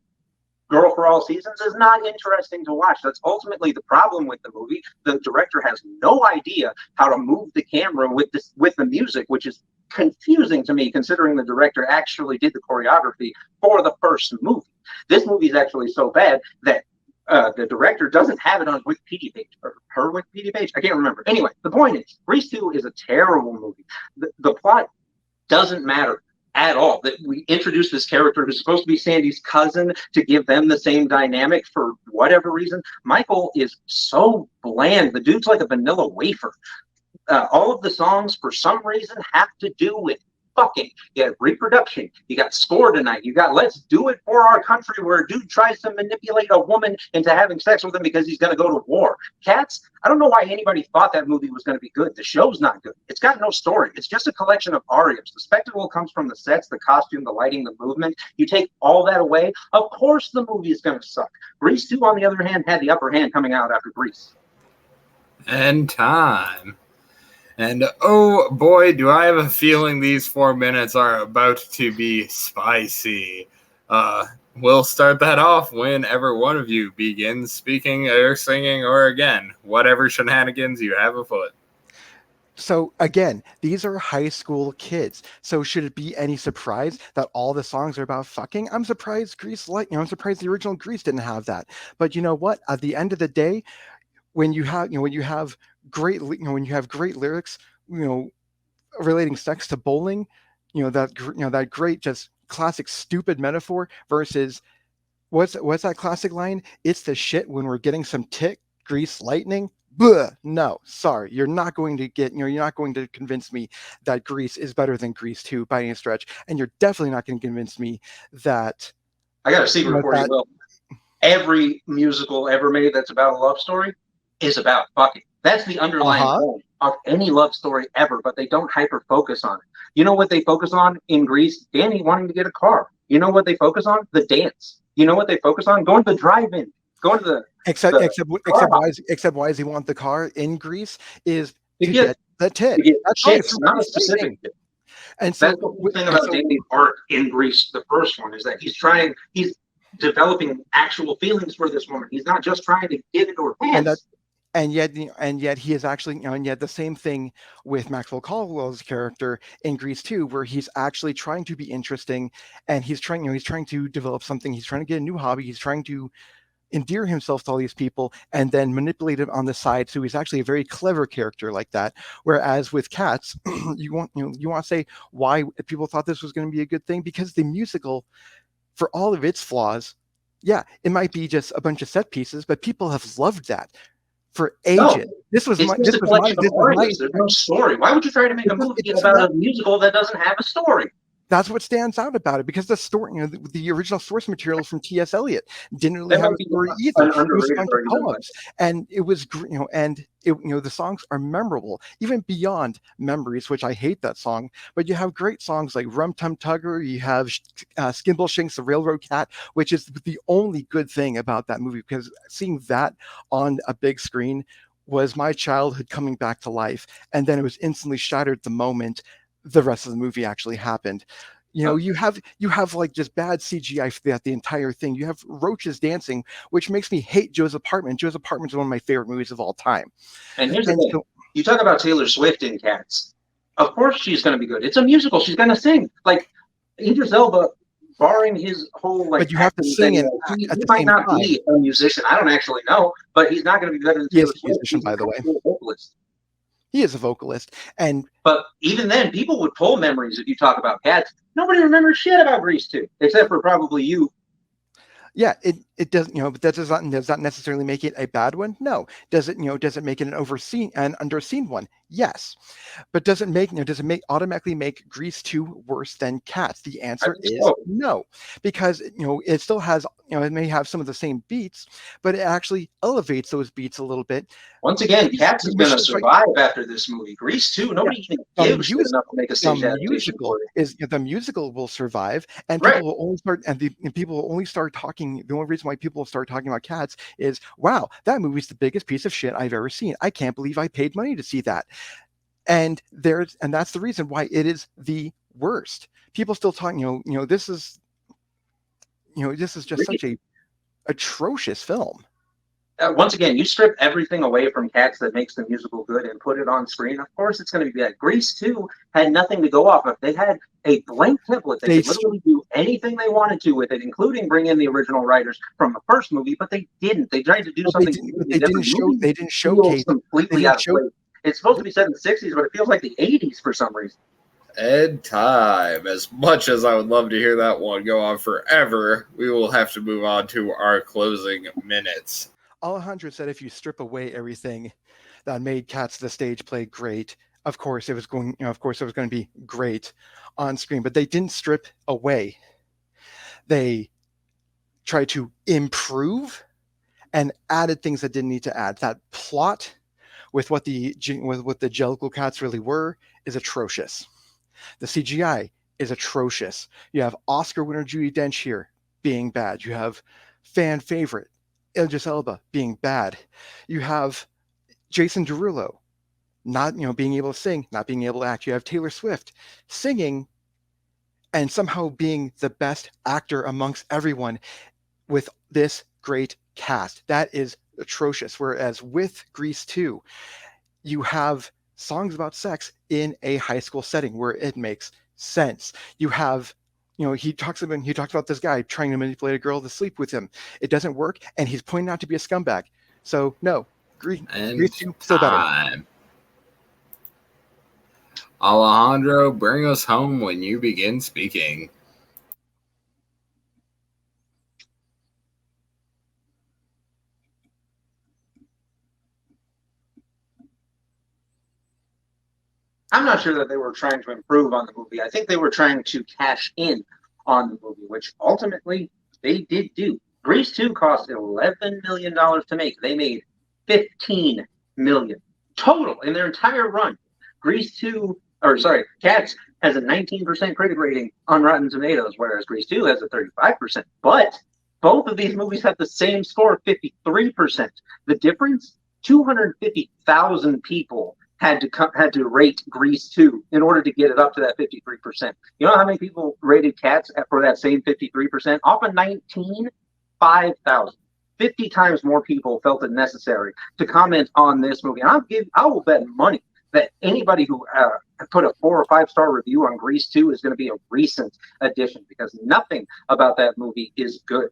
Girl for All Seasons is not interesting to watch. That's ultimately the problem with the movie. The director has no idea how to move the camera with the music, which is confusing to me considering the director actually did the choreography for the first movie. This movie is actually so bad that the director doesn't have it on his Wikipedia page, or her Wikipedia page. I can't remember. Anyway, the point is, Grease 2 is a terrible movie. The plot doesn't matter at all. That we introduce this character who's supposed to be Sandy's cousin to give them the same dynamic for whatever reason. Michael is so bland. The dude's like a vanilla wafer. All of the songs, for some reason, have to do with fucking. You got Reproduction. You got Score Tonight. You got Let's Do It for Our Country, where a dude tries to manipulate a woman into having sex with him because he's going to go to war. Cats, I don't know why anybody thought that movie was going to be good. The show's not good. It's got no story. It's just a collection of arias. The spectacle comes from the sets, the costume, the lighting, the movement. You take all that away, of course the movie is going to suck. Grease 2, on the other hand, had the upper hand coming out after Grease. And time. And oh boy, do I have a feeling these 4 minutes are about to be spicy. We'll start that off whenever one of you begins speaking or singing, or again, whatever shenanigans you have afoot. So again, these are high school kids. So should it be any surprise that all the songs are about fucking? I'm surprised I'm surprised the original Grease didn't have that. But you know what? At the end of the day, when you have great lyrics, relating sex to bowling, that great, just classic stupid metaphor versus what's that classic line? It's the shit when we're getting some tick, grease lightning. Blah. No, sorry, you're not going to convince me that Grease is better than Grease 2 by any stretch, and you're definitely not going to convince me that. I got a secret for you, Will. Every musical ever made that's about a love story is about fucking. That's the underlying goal of any love story ever, but they don't hyper focus on it. You know what they focus on in Grease? Danny wanting to get a car. You know what they focus on? The dance. You know what they focus on? Going to the drive-in. going to the Except why does he want the car in Greece is to get the tit. to get That's all chicks, it's not a really specific saying. tit. And so That's the whole thing about Danny's art in Greece, the first one, is that he's developing actual feelings for this woman. He's not just trying to get into her pants. And yet he is actually, and yet the same thing with Maxwell Caldwell's character in Grease 2, where he's actually trying to be interesting, and he's trying to develop something. He's trying to get a new hobby. He's trying to endear himself to all these people and then manipulate it on the side. So he's actually a very clever character like that. Whereas with Cats, you want to say why people thought this was going to be a good thing, because the musical, for all of its flaws, yeah, it might be just a bunch of set pieces, but people have loved that for ages. No, There's no story. Why would you try to make a movie about a musical that doesn't have a story? That's what stands out about it, because the story, the original source material from T.S. Eliot didn't really have a story either. It was a bunch of poems, and it was, the songs are memorable, even beyond Memories, which I hate that song. But you have great songs like Rum Tum Tugger. You have Skimbleshanks, the Railroad Cat, which is the only good thing about that movie, because seeing that on a big screen was my childhood coming back to life, and then it was instantly shattered the moment the rest of the movie actually happened. You have like just bad CGI throughout the entire thing. You have roaches dancing, which makes me hate Joe's Apartment. Joe's Apartment is one of my favorite movies of all time. And here's the thing. You talk about Taylor Swift in Cats. Of course she's going to be good. It's a musical. She's going to sing. Like, Idris Elba, barring his whole, like... But you have to sing and act he at the might same not time. be a musician. I don't actually know. But he's not going to be better than Taylor Swift. He is a musician, by the way. Vocalist. He is a vocalist. But even then, people would pull memories if you talk about Cats. Nobody remembers shit about Grease 2, except for probably you. Yeah, it doesn't, but that does not necessarily make it a bad one. No. Does it make it an underseen one? Yes. But does it automatically make Grease 2 worse than Cats? The answer is no, because it still has, it may have some of the same beats, but it actually elevates those beats a little bit. Once again, Cats is going to survive after this movie. Grease 2, nobody even gives enough to make a stage adaptation for it. The musical will survive, and Right. people will only start, people will only start talking. The only reason why people will start talking about Cats is, wow, that movie's the biggest piece of shit I've ever seen. I can't believe I paid money to see that. And that's the reason why it is the worst. People still talking, this is just such a atrocious film. Once again, you strip everything away from Cats that makes the musical good and put it on screen. Of course, it's going to be bad. Grease 2 had nothing to go off of. They had a blank template. They could literally do anything they wanted to with it, including bring in the original writers from the first movie, but they didn't. They tried to do something. They didn't showcase completely out of place. It's supposed to be set in the 60s, but it feels like the 80s for some reason. Ed time. As much as I would love to hear that one go on forever, we will have to move on to our closing minutes. Alejandro said if you strip away everything that made Cats the stage play great, of course it was going to be great on screen, but they didn't strip away. They tried to improve and added things that didn't need to add. That plot with what the Jellicle Cats really were is atrocious. The CGI is atrocious. You have Oscar winner Judi Dench here being bad. You have fan favorite Idris Elba being bad. You have Jason Derulo not being able to sing, not being able to act. You have Taylor Swift singing and somehow being the best actor amongst everyone with this great cast. That is atrocious. Whereas with Grease 2, you have songs about sex in a high school setting where it makes sense. You have he talks about this guy trying to manipulate a girl to sleep with him. It doesn't work, and he's pointing out to be a scumbag. So no, Grease 2 still better. Alejandro, bring us home when you begin speaking. I'm not sure that they were trying to improve on the movie. I think they were trying to cash in on the movie, which ultimately they did do. Grease 2 cost $11 million to make. They made $15 million total in their entire run. Cats has a 19% critic rating on Rotten Tomatoes, whereas Grease 2 has a 35%. But Both of these movies have the same score, 53%. The difference, 250,000 people had to rate Grease 2 in order to get it up to that 53%. You know how many people rated Cats for that same 53%? Off of 19, 5,000. 50 times more people felt it necessary to comment on this movie. And I will bet money that anybody who put a 4 or 5 star review on Grease 2 is going to be a recent addition, because nothing about that movie is good.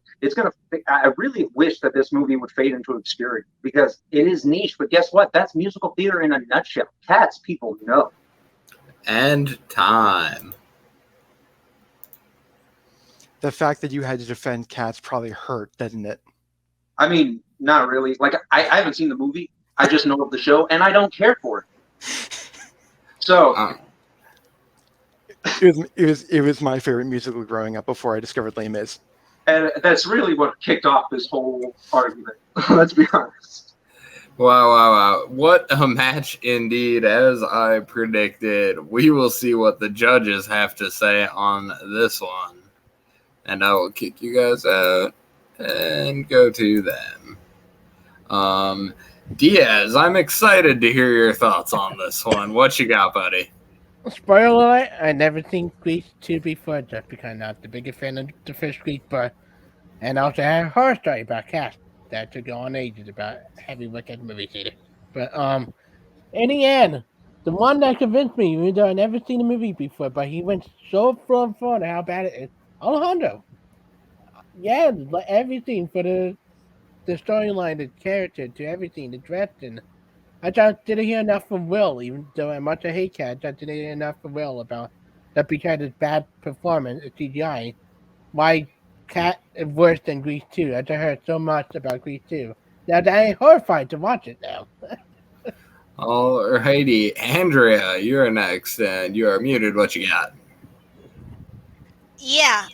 I really wish that this movie would fade into obscurity, because it is niche, but guess what? That's musical theater in a nutshell. Cats, people know. And time. The fact that you had to defend Cats probably hurt, didn't it? I mean, not really. Like, I haven't seen the movie. I just know of the show, and I don't care for it. So it was my favorite musical growing up before I discovered Les Mis. And that's really what kicked off this whole argument. Let's be honest. Wow. What a match indeed. As I predicted, we will see what the judges have to say on this one. And I will kick you guys out and go to them. Diaz, I'm excited to hear your thoughts on this one. What you got, buddy? Spoiler alert, I never seen Grease 2 before, just because I'm not the biggest fan of the first Grease, but and also had a horror story about cats that took on ages about having looked at the movie theater. But in the end, the one that convinced me, even though I never seen the movie before, but he went so far to how bad it is, Alejandro. Yeah, like everything for the storyline, the character, to everything, the direction. I just didn't hear enough from Will, even though I much hate Cat. I didn't hear enough from Will about that because of bad performance at CGI. Why Cat is worse than Grease 2. I just heard so much about Grease 2. Now I'm horrified to watch it now. Alrighty, Andrea, you're next, and you are muted. What you got? Yeah.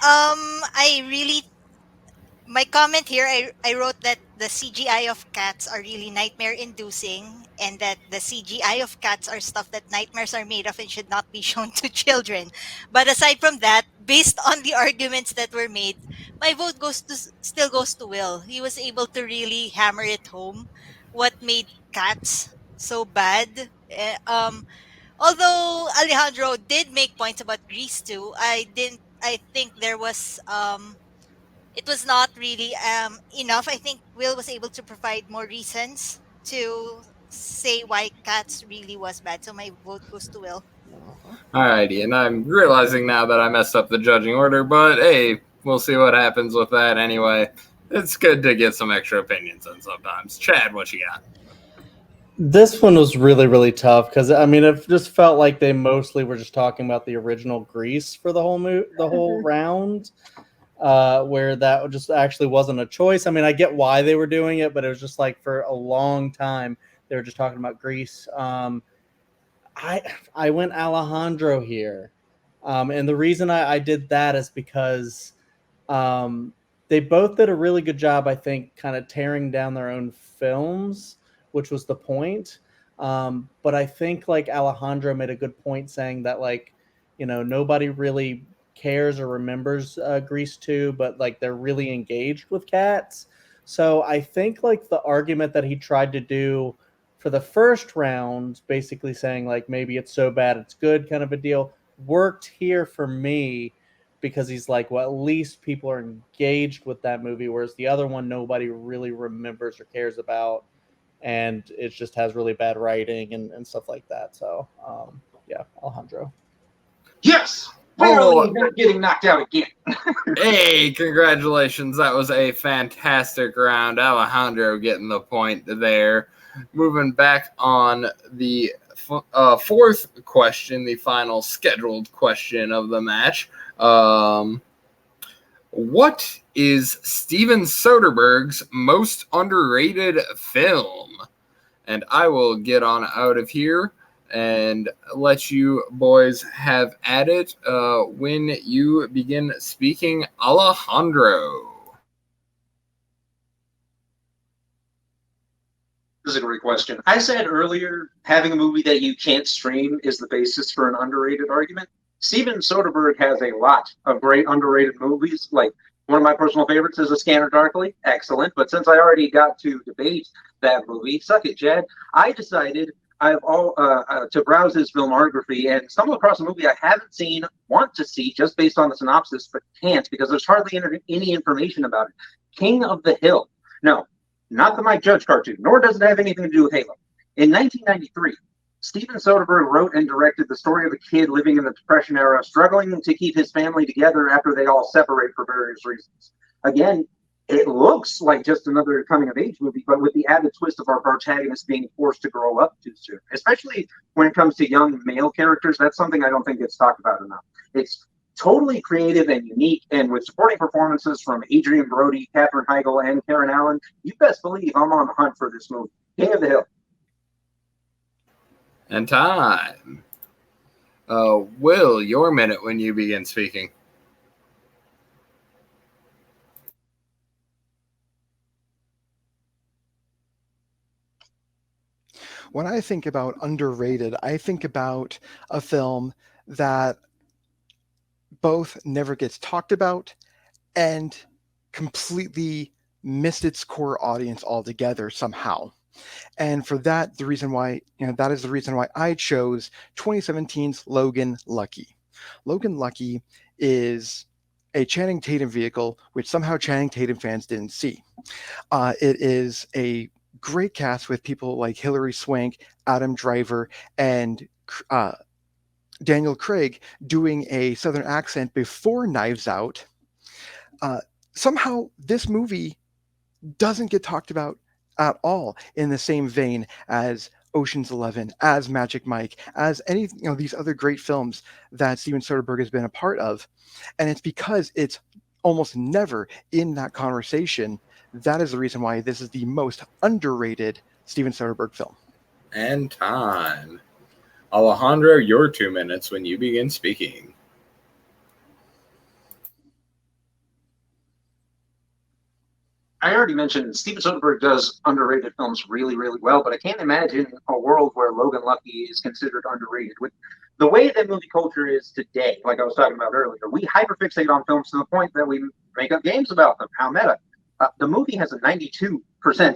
My comment here, I wrote that the CGI of cats are really nightmare inducing, and that the CGI of cats are stuff that nightmares are made of and should not be shown to children. But aside from that, based on the arguments that were made, my vote still goes to Will. He was able to really hammer it home what made Cats so bad. Although Alejandro did make points about Grease too, I think it was not really enough. I think Will was able to provide more reasons to say why Cats really was bad. So my vote goes to Will. Alrighty, and I'm realizing now that I messed up the judging order, but hey, we'll see what happens with that anyway. It's good to get some extra opinions in sometimes. Chad, what you got? This one was really, really tough because I mean, it just felt like they mostly were just talking about the original Grease for the whole round, where that just actually wasn't a choice. I mean, I get why they were doing it, but it was just like for a long time they were just talking about Grease. I went Alejandro here, and the reason I did that is because they both did a really good job, I think, kind of tearing down their own films, which was the point. But I think like Alejandro made a good point saying that, like, you know, nobody really cares or remembers Grease 2, but like they're really engaged with Cats. So I think like the argument that he tried to do for the first round, basically saying like maybe it's so bad it's good kind of a deal, worked here for me, because he's like, well, at least people are engaged with that movie, whereas the other one nobody really remembers or cares about, and it just has really bad writing and stuff like that. So yeah, Alejandro. Yes! Finally not getting knocked out again. Hey, congratulations. That was a fantastic round. Alejandro getting the point there. Moving back on the fourth question, the final scheduled question of the match. What is Steven Soderbergh's most underrated film? And I will get on out of here and let you boys have at it when you begin speaking. Alejandro. This is a great question. I said earlier, having a movie that you can't stream is the basis for an underrated argument. Steven Soderbergh has a lot of great underrated movies, like One of my personal favorites is A Scanner Darkly. Excellent. But since I already got to debate that movie, suck it, Jed, I decided to browse his filmography and stumble across a movie I haven't seen, want to see just based on the synopsis, but can't because there's hardly any information about it. King of the Hill. No, not the Mike Judge cartoon, nor does it have anything to do with Halo. In 1993, Steven Soderbergh wrote and directed the story of a kid living in the Depression era, struggling to keep his family together after they all separate for various reasons. Again, it looks like just another coming-of-age movie, but with the added twist of our protagonist being forced to grow up too soon. Especially when it comes to young male characters, that's something I don't think gets talked about enough. It's totally creative and unique, and with supporting performances from Adrian Brody, Katherine Heigl, and Karen Allen, you best believe I'm on the hunt for this movie. King of the Hill. And time. Will, your minute when you begin speaking. When I think about underrated, I think about a film that both never gets talked about and completely missed its core audience altogether somehow. And for that, that is the reason why I chose 2017's Logan Lucky. Logan Lucky is a Channing Tatum vehicle, which somehow Channing Tatum fans didn't see. It is a great cast with people like Hilary Swank, Adam Driver, and Daniel Craig doing a Southern accent before Knives Out. Somehow, this movie doesn't get talked about at all in the same vein as Ocean's 11, as Magic Mike, as any these other great films that Steven Soderbergh has been a part of, and it's because it's almost never in that conversation. That is the reason why this is the most underrated Steven Soderbergh film. And time. Alejandro, your 2 minutes when you begin speaking. I already mentioned Steven Soderbergh does underrated films really, really well, but I can't imagine a world where Logan Lucky is considered underrated. With the way that movie culture is today, like I was talking about earlier, we hyperfixate on films to the point that we make up games about them. How meta. The movie has a 92%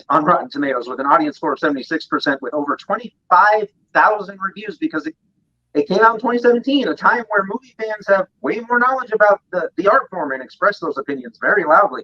on Rotten Tomatoes with an audience score of 76% with over 25,000 reviews because it came out in 2017, a time where movie fans have way more knowledge about the art form and express those opinions very loudly.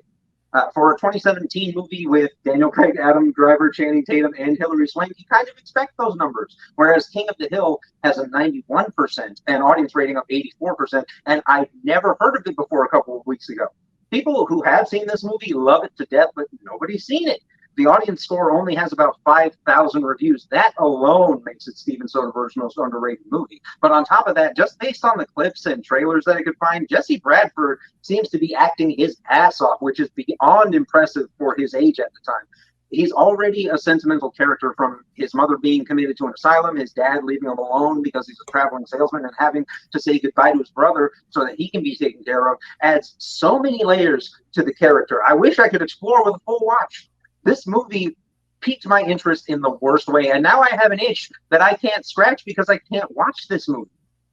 For a 2017 movie with Daniel Craig, Adam Driver, Channing Tatum, and Hilary Swank, you kind of expect those numbers. Whereas King of the Hill has a 91% and audience rating of 84%, and I'd never heard of it before a couple of weeks ago. People who have seen this movie love it to death, but nobody's seen it. The audience score only has about 5,000 reviews. That alone makes it Steven Soderbergh's most underrated movie. But on top of that, just based on the clips and trailers that I could find, Jesse Bradford seems to be acting his ass off, which is beyond impressive for his age at the time. He's already a sentimental character from his mother being committed to an asylum, his dad leaving him alone because he's a traveling salesman, and having to say goodbye to his brother so that he can be taken care of, adds so many layers to the character. I wish I could explore with a full watch. This movie piqued my interest in the worst way, and now I have an itch that I can't scratch because I can't watch this movie.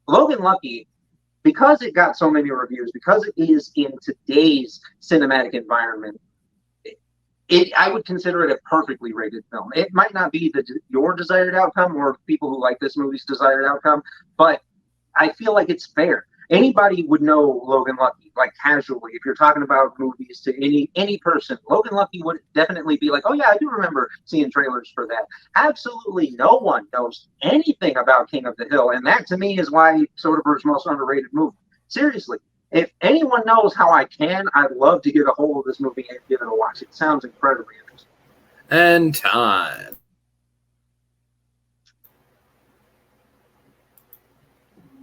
Logan Lucky, because it got so many reviews, because it is in today's cinematic environment, I would consider it a perfectly rated film. It might not be your desired outcome or people who like this movie's desired outcome, but I feel like it's fair. Anybody would know Logan Lucky, like casually. If you're talking about movies to any person, Logan Lucky would definitely be like, oh yeah, I do remember seeing trailers for that. Absolutely no one knows anything about King of the Hill, and that to me is why Soderbergh's most underrated movie. Seriously, if anyone knows how I can, I'd love to get a hold of this movie and give it a watch. It sounds incredibly interesting. And time.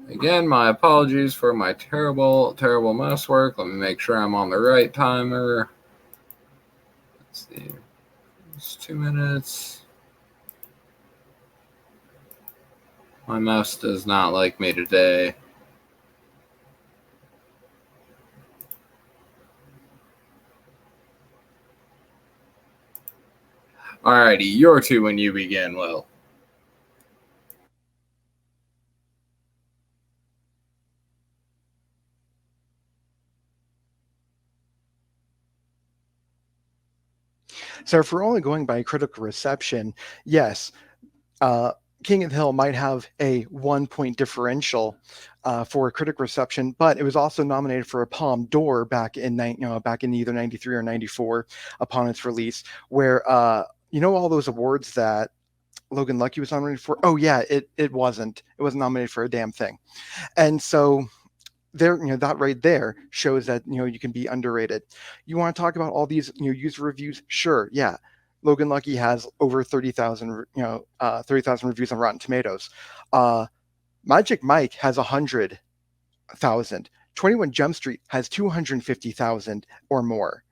Again, my apologies for my terrible, terrible mouse work. Let me make sure I'm on the right timer. Let's see. It's 2 minutes. My mouse does not like me today. Alrighty, your 2 when you begin, Will. So if we're only going by critical reception, yes, King of the Hill might have a 1-point differential for critic reception, but it was also nominated for a Palme d'Or back in either 93 or 94 upon its release, where all those awards that Logan Lucky was nominated for. Oh yeah, it wasn't nominated for a damn thing. And so there, that right there shows that you can be underrated. You want to talk about all these user reviews? Sure, yeah. Logan Lucky has over 30,000 30,000 reviews on Rotten Tomatoes. Magic Mike has 100,000. 21 Jump Street has 250,000 or more.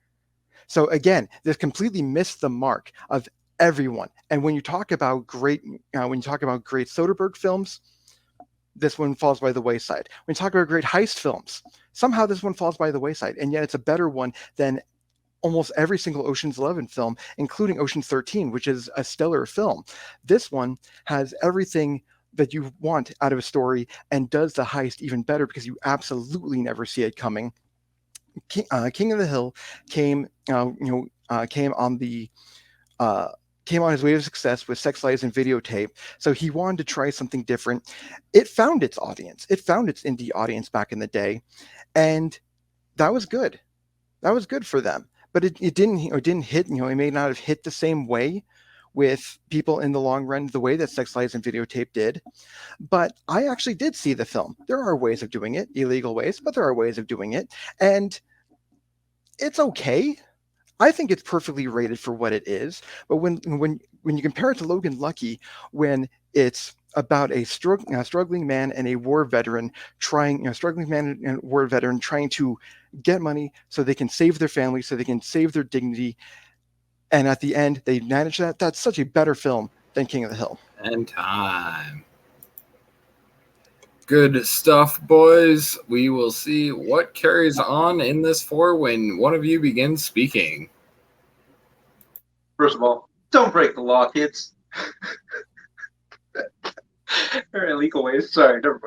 So again, this completely missed the mark of everyone. And when you talk about great Soderbergh films, this one falls by the wayside. When you talk about great heist films, somehow this one falls by the wayside, and yet it's a better one than almost every single Ocean's 11 film, including Ocean's 13, which is a stellar film. This one has everything that you want out of a story and does the heist even better because you absolutely never see it coming. King of the Hill came on his way to success with Sex, Lies, and Videotape. So he wanted to try something different. It found its audience. It found its indie audience back in the day. And that was good. That was good for them. But it didn't hit, it may not have hit the same way with people in the long run, the way that Sex, Lies, and Videotape did. But I actually did see the film. There are ways of doing it, illegal ways, but there are ways of doing it. And it's okay. I think it's perfectly rated for what it is. But when you compare it to Logan Lucky, when it's about a struggling man and a war veteran trying to get money so they can save their family, so they can save their dignity, and at the end they manage that, that's such a better film than King of the Hill. And time. Good stuff, boys. We will see what carries on in this four when one of you begins speaking. First of all, don't break the law, kids. Or illegal ways. Sorry, never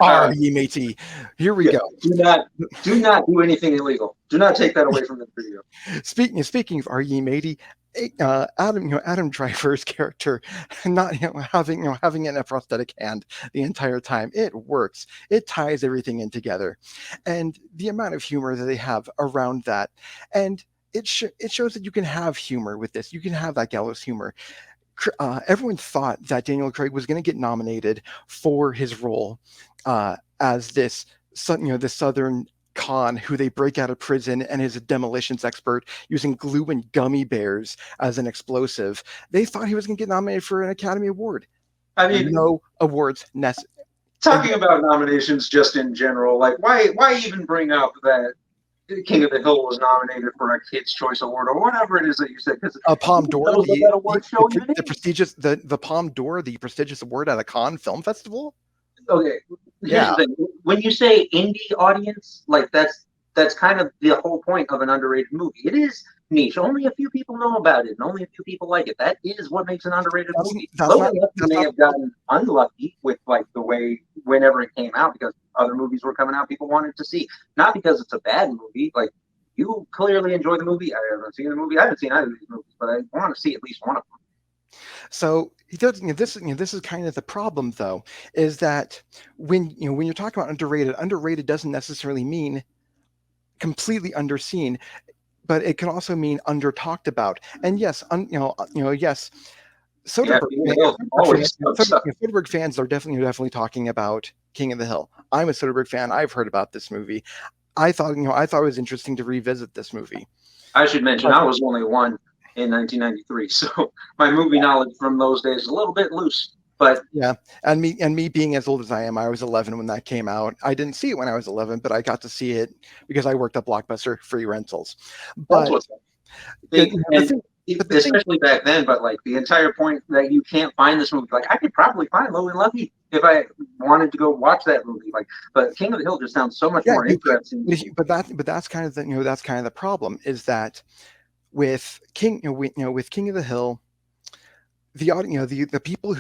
mind. Ye matey. Here we go. Do not do anything illegal. Do not take that away from the video. Speaking of ye matey, Adam Driver's character not having it in a prosthetic hand the entire time, it works. It ties everything in together, and the amount of humor that they have around that, and it shows that you can have humor with this. You can have that gallows humor. Everyone thought that Daniel Craig was going to get nominated for his role as this Southern con who they break out of prison and is a demolitions expert using glue and gummy bears as an explosive. They thought he was going to get nominated for an Academy Award. I mean, no awards necessary. Talking about nominations just in general, like why even bring up that King of the Hill was nominated for a Kids' Choice Award or whatever it is that you said? Because a Palme d'Or, the prestigious the Palme d'Or, the prestigious award at a Cannes Film Festival. Okay, here's the thing. When you say indie audience, like that's kind of the whole point of an underrated movie. It is niche. Only a few people know about it, and only a few people like it. That is what makes an underrated movie. Logan may have gotten unlucky with like the way whenever it came out because other movies were coming out people wanted to see. Not because it's a bad movie. Like you clearly enjoy the movie. I haven't seen the movie. I haven't seen either of these movies, but I want to see at least one of them. So this is kind of the problem, though, is that when you're talking about underrated doesn't necessarily mean completely underseen, but it can also mean under talked about. And yes, yes, Soderbergh fans are definitely talking about King of the Hill. I'm a Soderbergh fan. I've heard about this movie. I thought it was interesting to revisit this movie. I should mention I was only one in 1993, so my movie knowledge from those days is a little bit loose. But yeah, and me being as old as I am, I was 11 when that came out. I didn't see it when I was 11, but I got to see it because I worked at Blockbuster, free rentals. But especially back then, but like the entire point that you can't find this movie, like I could probably find Logan Lucky if I wanted to go watch that movie. Like, but King of the Hill just sounds so much more interesting. But that's kind of the problem is that with King of the Hill, the people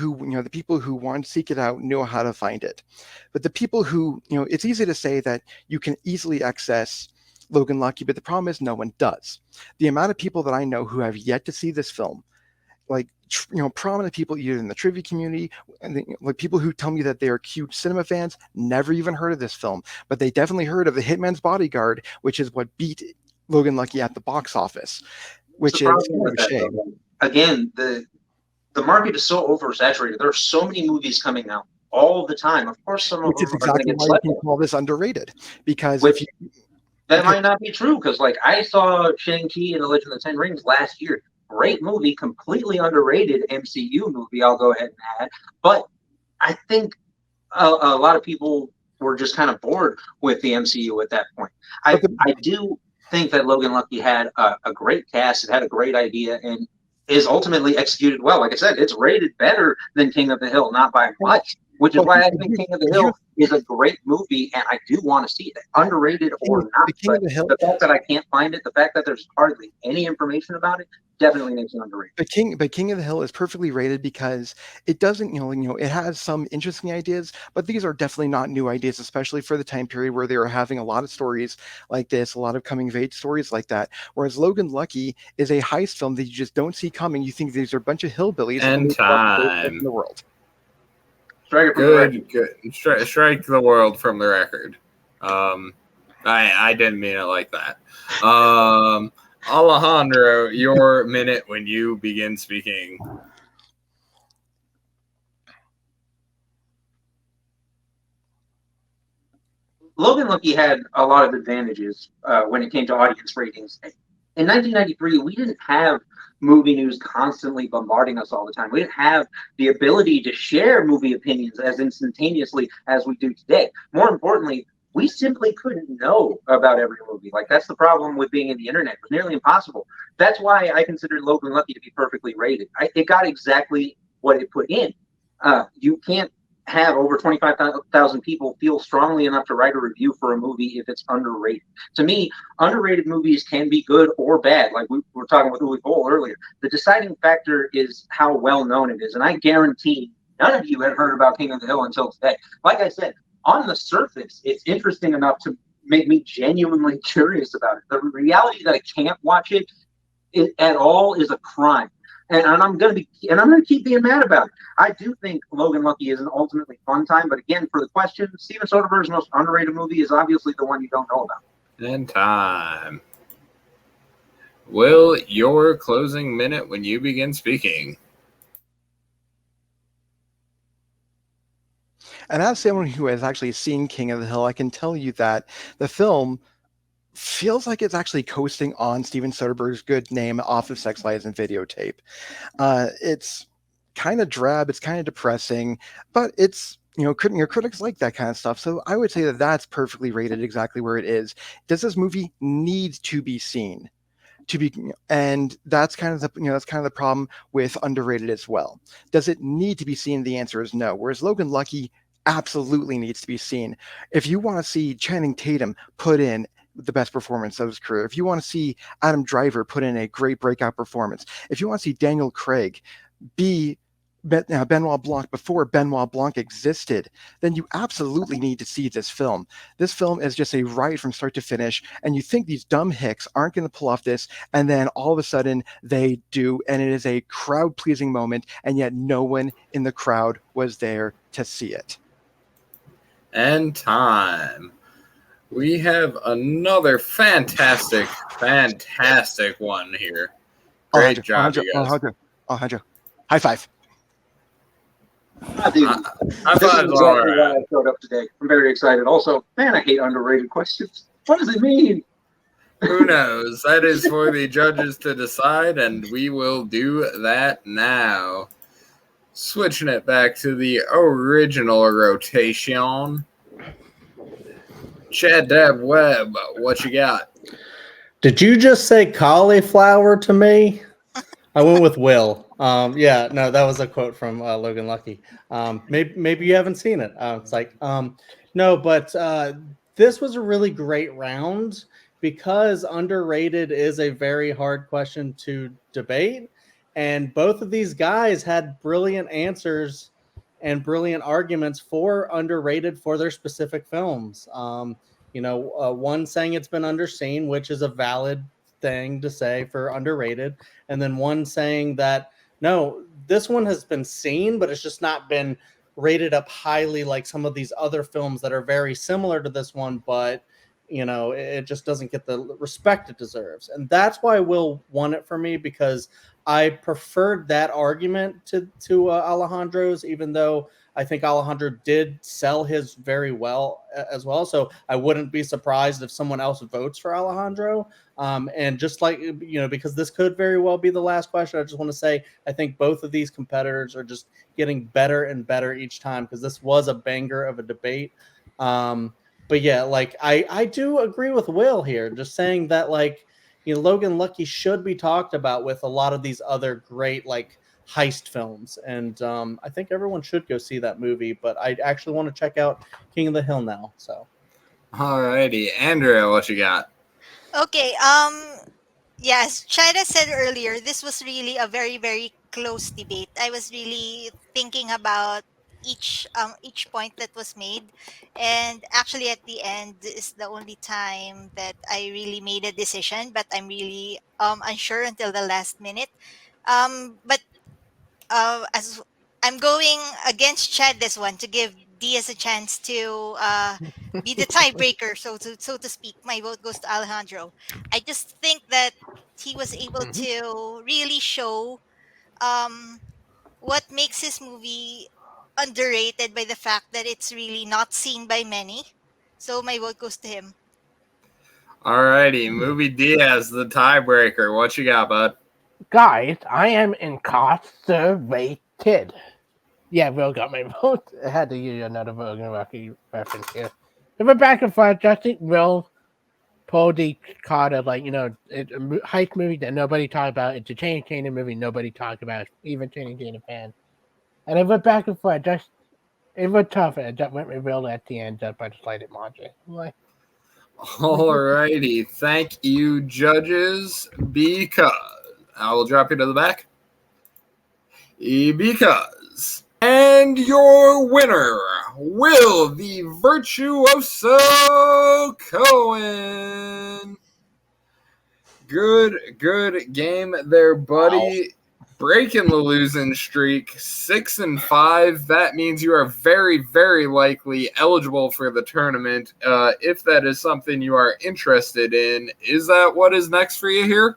who want to seek it out know how to find it, but the people who it's easy to say that you can easily access Logan Lucky, but the problem is no one does. The amount of people that I know who have yet to see this film, like prominent people either in the trivia community and like people who tell me that they are cute cinema fans, never even heard of this film, but they definitely heard of The Hitman's Bodyguard, which is what beat Logan Lucky at the box office, which is a shame. Again, the market is so oversaturated. There are so many movies coming out all the time. Of course, some of them are going to get why you can call this underrated, because that might not be true, because like I saw Shang-Chi and the Legend of the Ten Rings last year. Great movie, completely underrated MCU movie, I'll go ahead and add. But I think a lot of people were just kind of bored with the MCU at that point. I do think that Logan Lucky had a great cast, it had a great idea, and is ultimately executed well. Like I said, it's rated better than King of the Hill, not by much, which is why I think King of the Hill is a great movie, and I do want to see it. Underrated or not, but the fact that I can't find it, the fact that there's hardly any information about it, definitely makes it underrated. But King of the Hill is perfectly rated because it doesn't, it has some interesting ideas, but these are definitely not new ideas, especially for the time period where they were having a lot of stories like this, a lot of coming of age stories like that. Whereas Logan Lucky is a heist film that you just don't see coming. You think these are a bunch of hillbillies and time in the world. Strike the world from the record. I didn't mean it like that. Alejandro, your minute when you begin speaking. Logan Lucky had a lot of advantages when it came to audience ratings. In 1993, we didn't have movie news constantly bombarding us all the time. We didn't have the ability to share movie opinions as instantaneously as we do today. More importantly, we simply couldn't know about every movie. Like, that's the problem with being in the internet. It was nearly impossible. That's why I considered Logan Lucky to be perfectly rated. It got exactly what it put in. You can't have over 25,000 people feel strongly enough to write a review for a movie if it's underrated. To me, underrated movies can be good or bad. Like we were talking with Uwe Boll earlier. The deciding factor is how well known it is. And I guarantee none of you had heard about King of the Hill until today. Like I said, on the surface, it's interesting enough to make me genuinely curious about it. The reality that I can't watch it at all is a crime. And I'm gonna keep being mad about it. I do think Logan Lucky is an ultimately fun time, but again, for the question, Steven Soderbergh's most underrated movie is obviously the one you don't know about. And time. Will, your closing minute when you begin speaking. And as someone who has actually seen King of the Hill, I can tell you that the film feels like it's actually coasting on Steven Soderbergh's good name off of Sex, Lies, and Videotape. It's kind of drab, it's kind of depressing, but it's, critics like that kind of stuff. So I would say that that's perfectly rated exactly where it is. Does this movie need to be seen? And that's kind of the problem with underrated as well. Does it need to be seen? The answer is no. Whereas Logan Lucky absolutely needs to be seen. If you want to see Channing Tatum put in the best performance of his career, if you want to see Adam Driver put in a great breakout performance, if you want to see Daniel Craig be Benoit Blanc before Benoit Blanc existed, then you absolutely need to see this film. This film is just a ride from start to finish, and you think these dumb hicks aren't going to pull off this, and then all of a sudden they do, and it is a crowd-pleasing moment, and yet no one in the crowd was there to see it. And time. We have another fantastic one here. Great job, you guys. Alejandro. High five. High five. I showed up today. I'm very excited. Also, man, I hate underrated questions. What does it mean? Who knows? That is for the judges to decide, and we will do that now. Switching it back to the original rotation. Chad Dab Webb, what you got? Did you just say cauliflower to me? I went with Will. Yeah, no, that was a quote from Logan Lucky. Maybe you haven't seen it. It's like, no, but this was a really great round because underrated is a very hard question to debate. And both of these guys had brilliant answers and brilliant arguments for underrated for their specific films. One saying it's been underseen, which is a valid thing to say for underrated, and then one saying that no, this one has been seen, but it's just not been rated up highly like some of these other films that are very similar to this one, but it just doesn't get the respect it deserves. And that's why Will won it for me, because I preferred that argument to Alejandro's, even though I think Alejandro did sell his very well as well. So I wouldn't be surprised if someone else votes for Alejandro. And just like, because this could very well be the last question, I just want to say, I think both of these competitors are just getting better and better each time, because this was a banger of a debate. But yeah, like I do agree with Will here, just saying that Logan Lucky should be talked about with a lot of these other great heist films, and I think everyone should go see that movie. But I actually want to check out King of the Hill now. So, Alrighty, Andrea, what you got? Okay. Yes, China said earlier, this was really a very, very close debate. I was really thinking about each point that was made, and actually at the end is the only time that I really made a decision. But I'm really unsure until the last minute. But as I'm going against Chad this one to give Diaz a chance to be the tiebreaker, so to speak. My vote goes to Alejandro. I just think that he was able Mhm. to really show um, what makes his movie underrated by the fact that it's really not seen by many. So my vote goes to him. Alrighty, Movie Diaz, the tiebreaker. What you got, bud? Guys, I am incarcerated. Yeah, Will got my vote. I had to use another Logan Lucky reference here. If we're back and forth, I think Will pulled the card of it's a heist movie that nobody talked about. It's a Channing Tatum movie nobody talked about, even Channing Tatum fans. And it went back and forth. It was tough. And that went with Will at the end, just by the slighted margin. Alrighty, thank you, judges, because I will drop you to the back. Because. And your winner, Will the Virtuoso Cohen. Good game there, buddy. Wow. Breaking the losing streak, 6-5. That means you are very, very likely eligible for the tournament. If that is something you are interested in, is that what is next for you here?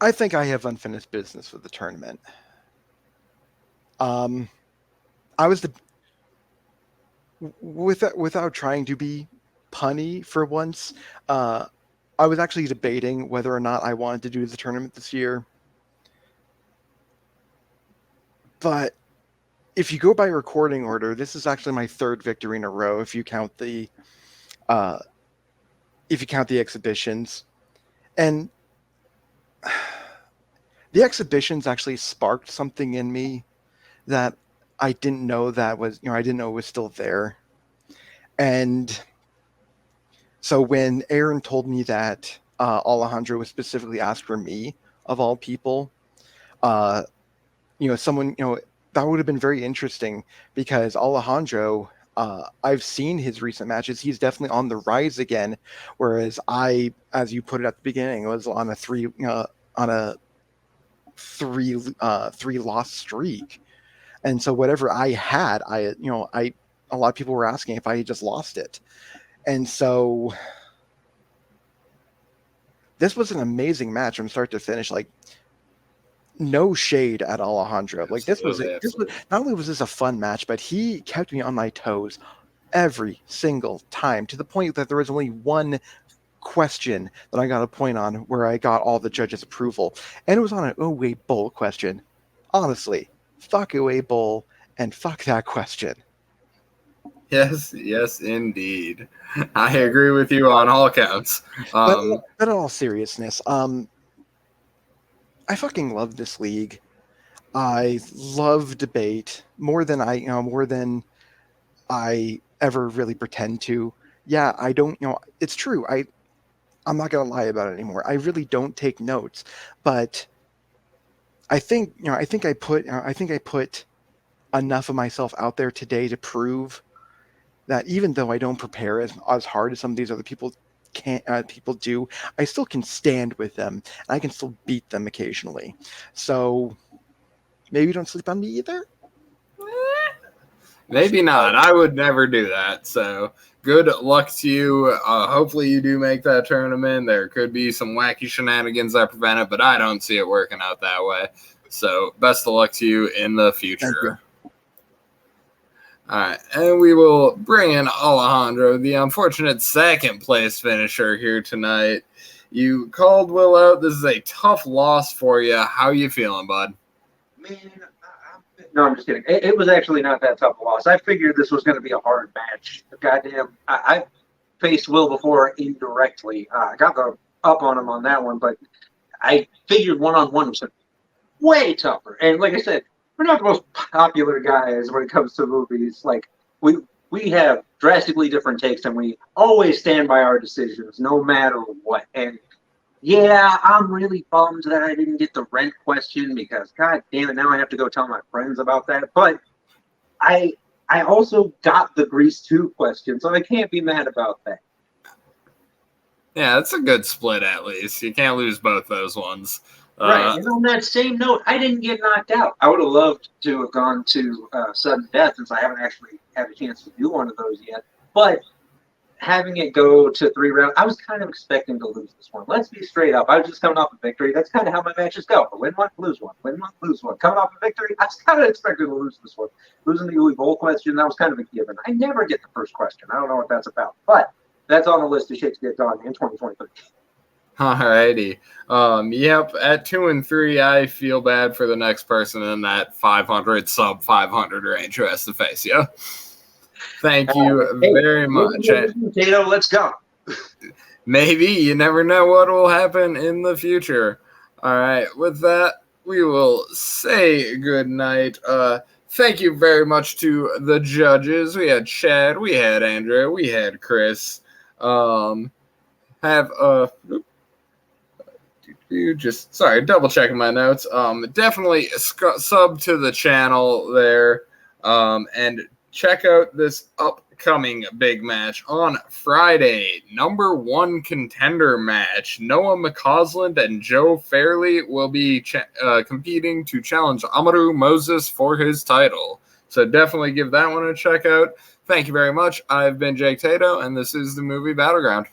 I think I have unfinished business with the tournament. I was without trying to be punny for once. I was actually debating whether or not I wanted to do the tournament this year. But if you go by recording order, this is actually my third victory in a row if you count the exhibitions. And the exhibitions actually sparked something in me that I didn't know I didn't know was still there. And so when Aaron told me that Alejandro was specifically asked for me, of all people, someone, that would have been very interesting, because Alejandro, I've seen his recent matches. He's definitely on the rise again, whereas I, as you put it at the beginning, was on a three loss streak. And so whatever I had, a lot of people were asking if I had just lost it. And so this was an amazing match from start to finish. No shade at Alejandro. This was not only was this a fun match, but he kept me on my toes every single time, to the point that there was only one question that I got a point on where I got all the judges' approval. And it was on an Uwe Boll question. Honestly, fuck Uwe Boll and fuck that question. Yes, indeed. I agree with you on all counts. But in all seriousness, I fucking love this league. I love debate more than I ever really pretend to. Yeah, I don't, it's true. I'm not gonna lie about it anymore. I really don't take notes, but I think I put enough of myself out there today to prove that even though I don't prepare as hard as some of these other people do, I still can stand with them, and I can still beat them occasionally. So maybe don't sleep on me either. Maybe not. I would never do that. So good luck to you. Hopefully you do make that tournament. There could be some wacky shenanigans that prevent it, but I don't see it working out that way. So best of luck to you in the future. All right, and we will bring in Alejandro, the unfortunate second place finisher here tonight. You called Will out. This is a tough loss for you. How you feeling, bud? Man, no, I'm just kidding. It was actually not that tough a loss. I figured this was going to be a hard match. Goddamn, I faced Will before indirectly. I got the up on him on that one, but I figured one-on-one was way tougher. And like I said, we're not the most popular guys when it comes to movies. Like, we have drastically different takes, and we always stand by our decisions, no matter what. And yeah, I'm really bummed that I didn't get the rent question because, god damn it, now I have to go tell my friends about that. But I also got the Grease 2 question, so I can't be mad about that. Yeah, it's a good split at least. You can't lose both those ones. Right, and on that same note, I didn't get knocked out. I would have loved to have gone to sudden death since I haven't actually had a chance to do one of those yet. But having it go to 3 rounds, I was kind of expecting to lose this one. Let's be straight up. I was just coming off a victory. That's kind of how my matches go. Win one, lose one. Win one, lose one. Coming off a victory, I was kind of expecting to lose this one. Losing the Uli Bowl question, that was kind of a given. I never get the first question. I don't know what that's about. But that's on the list of shit to get done in 2023. Alrighty. Yep, at 2 and 3, I feel bad for the next person in that 500, sub 500 range who has to face you. Thank you very much. Tato, let's go. Maybe. You never know what will happen in the future. All right. With that, we will say good night. Thank you very much to the judges. We had Chad, we had Andrea, we had Chris. Double checking my notes. Definitely sub to the channel there. And check out this upcoming big match on Friday. Number 1 contender match. Noah McCausland and Joe Fairley will be competing to challenge Amaru Moses for his title. So definitely give that one a check out. Thank you very much. I've been Jake Tato, and this is the Movie Battleground.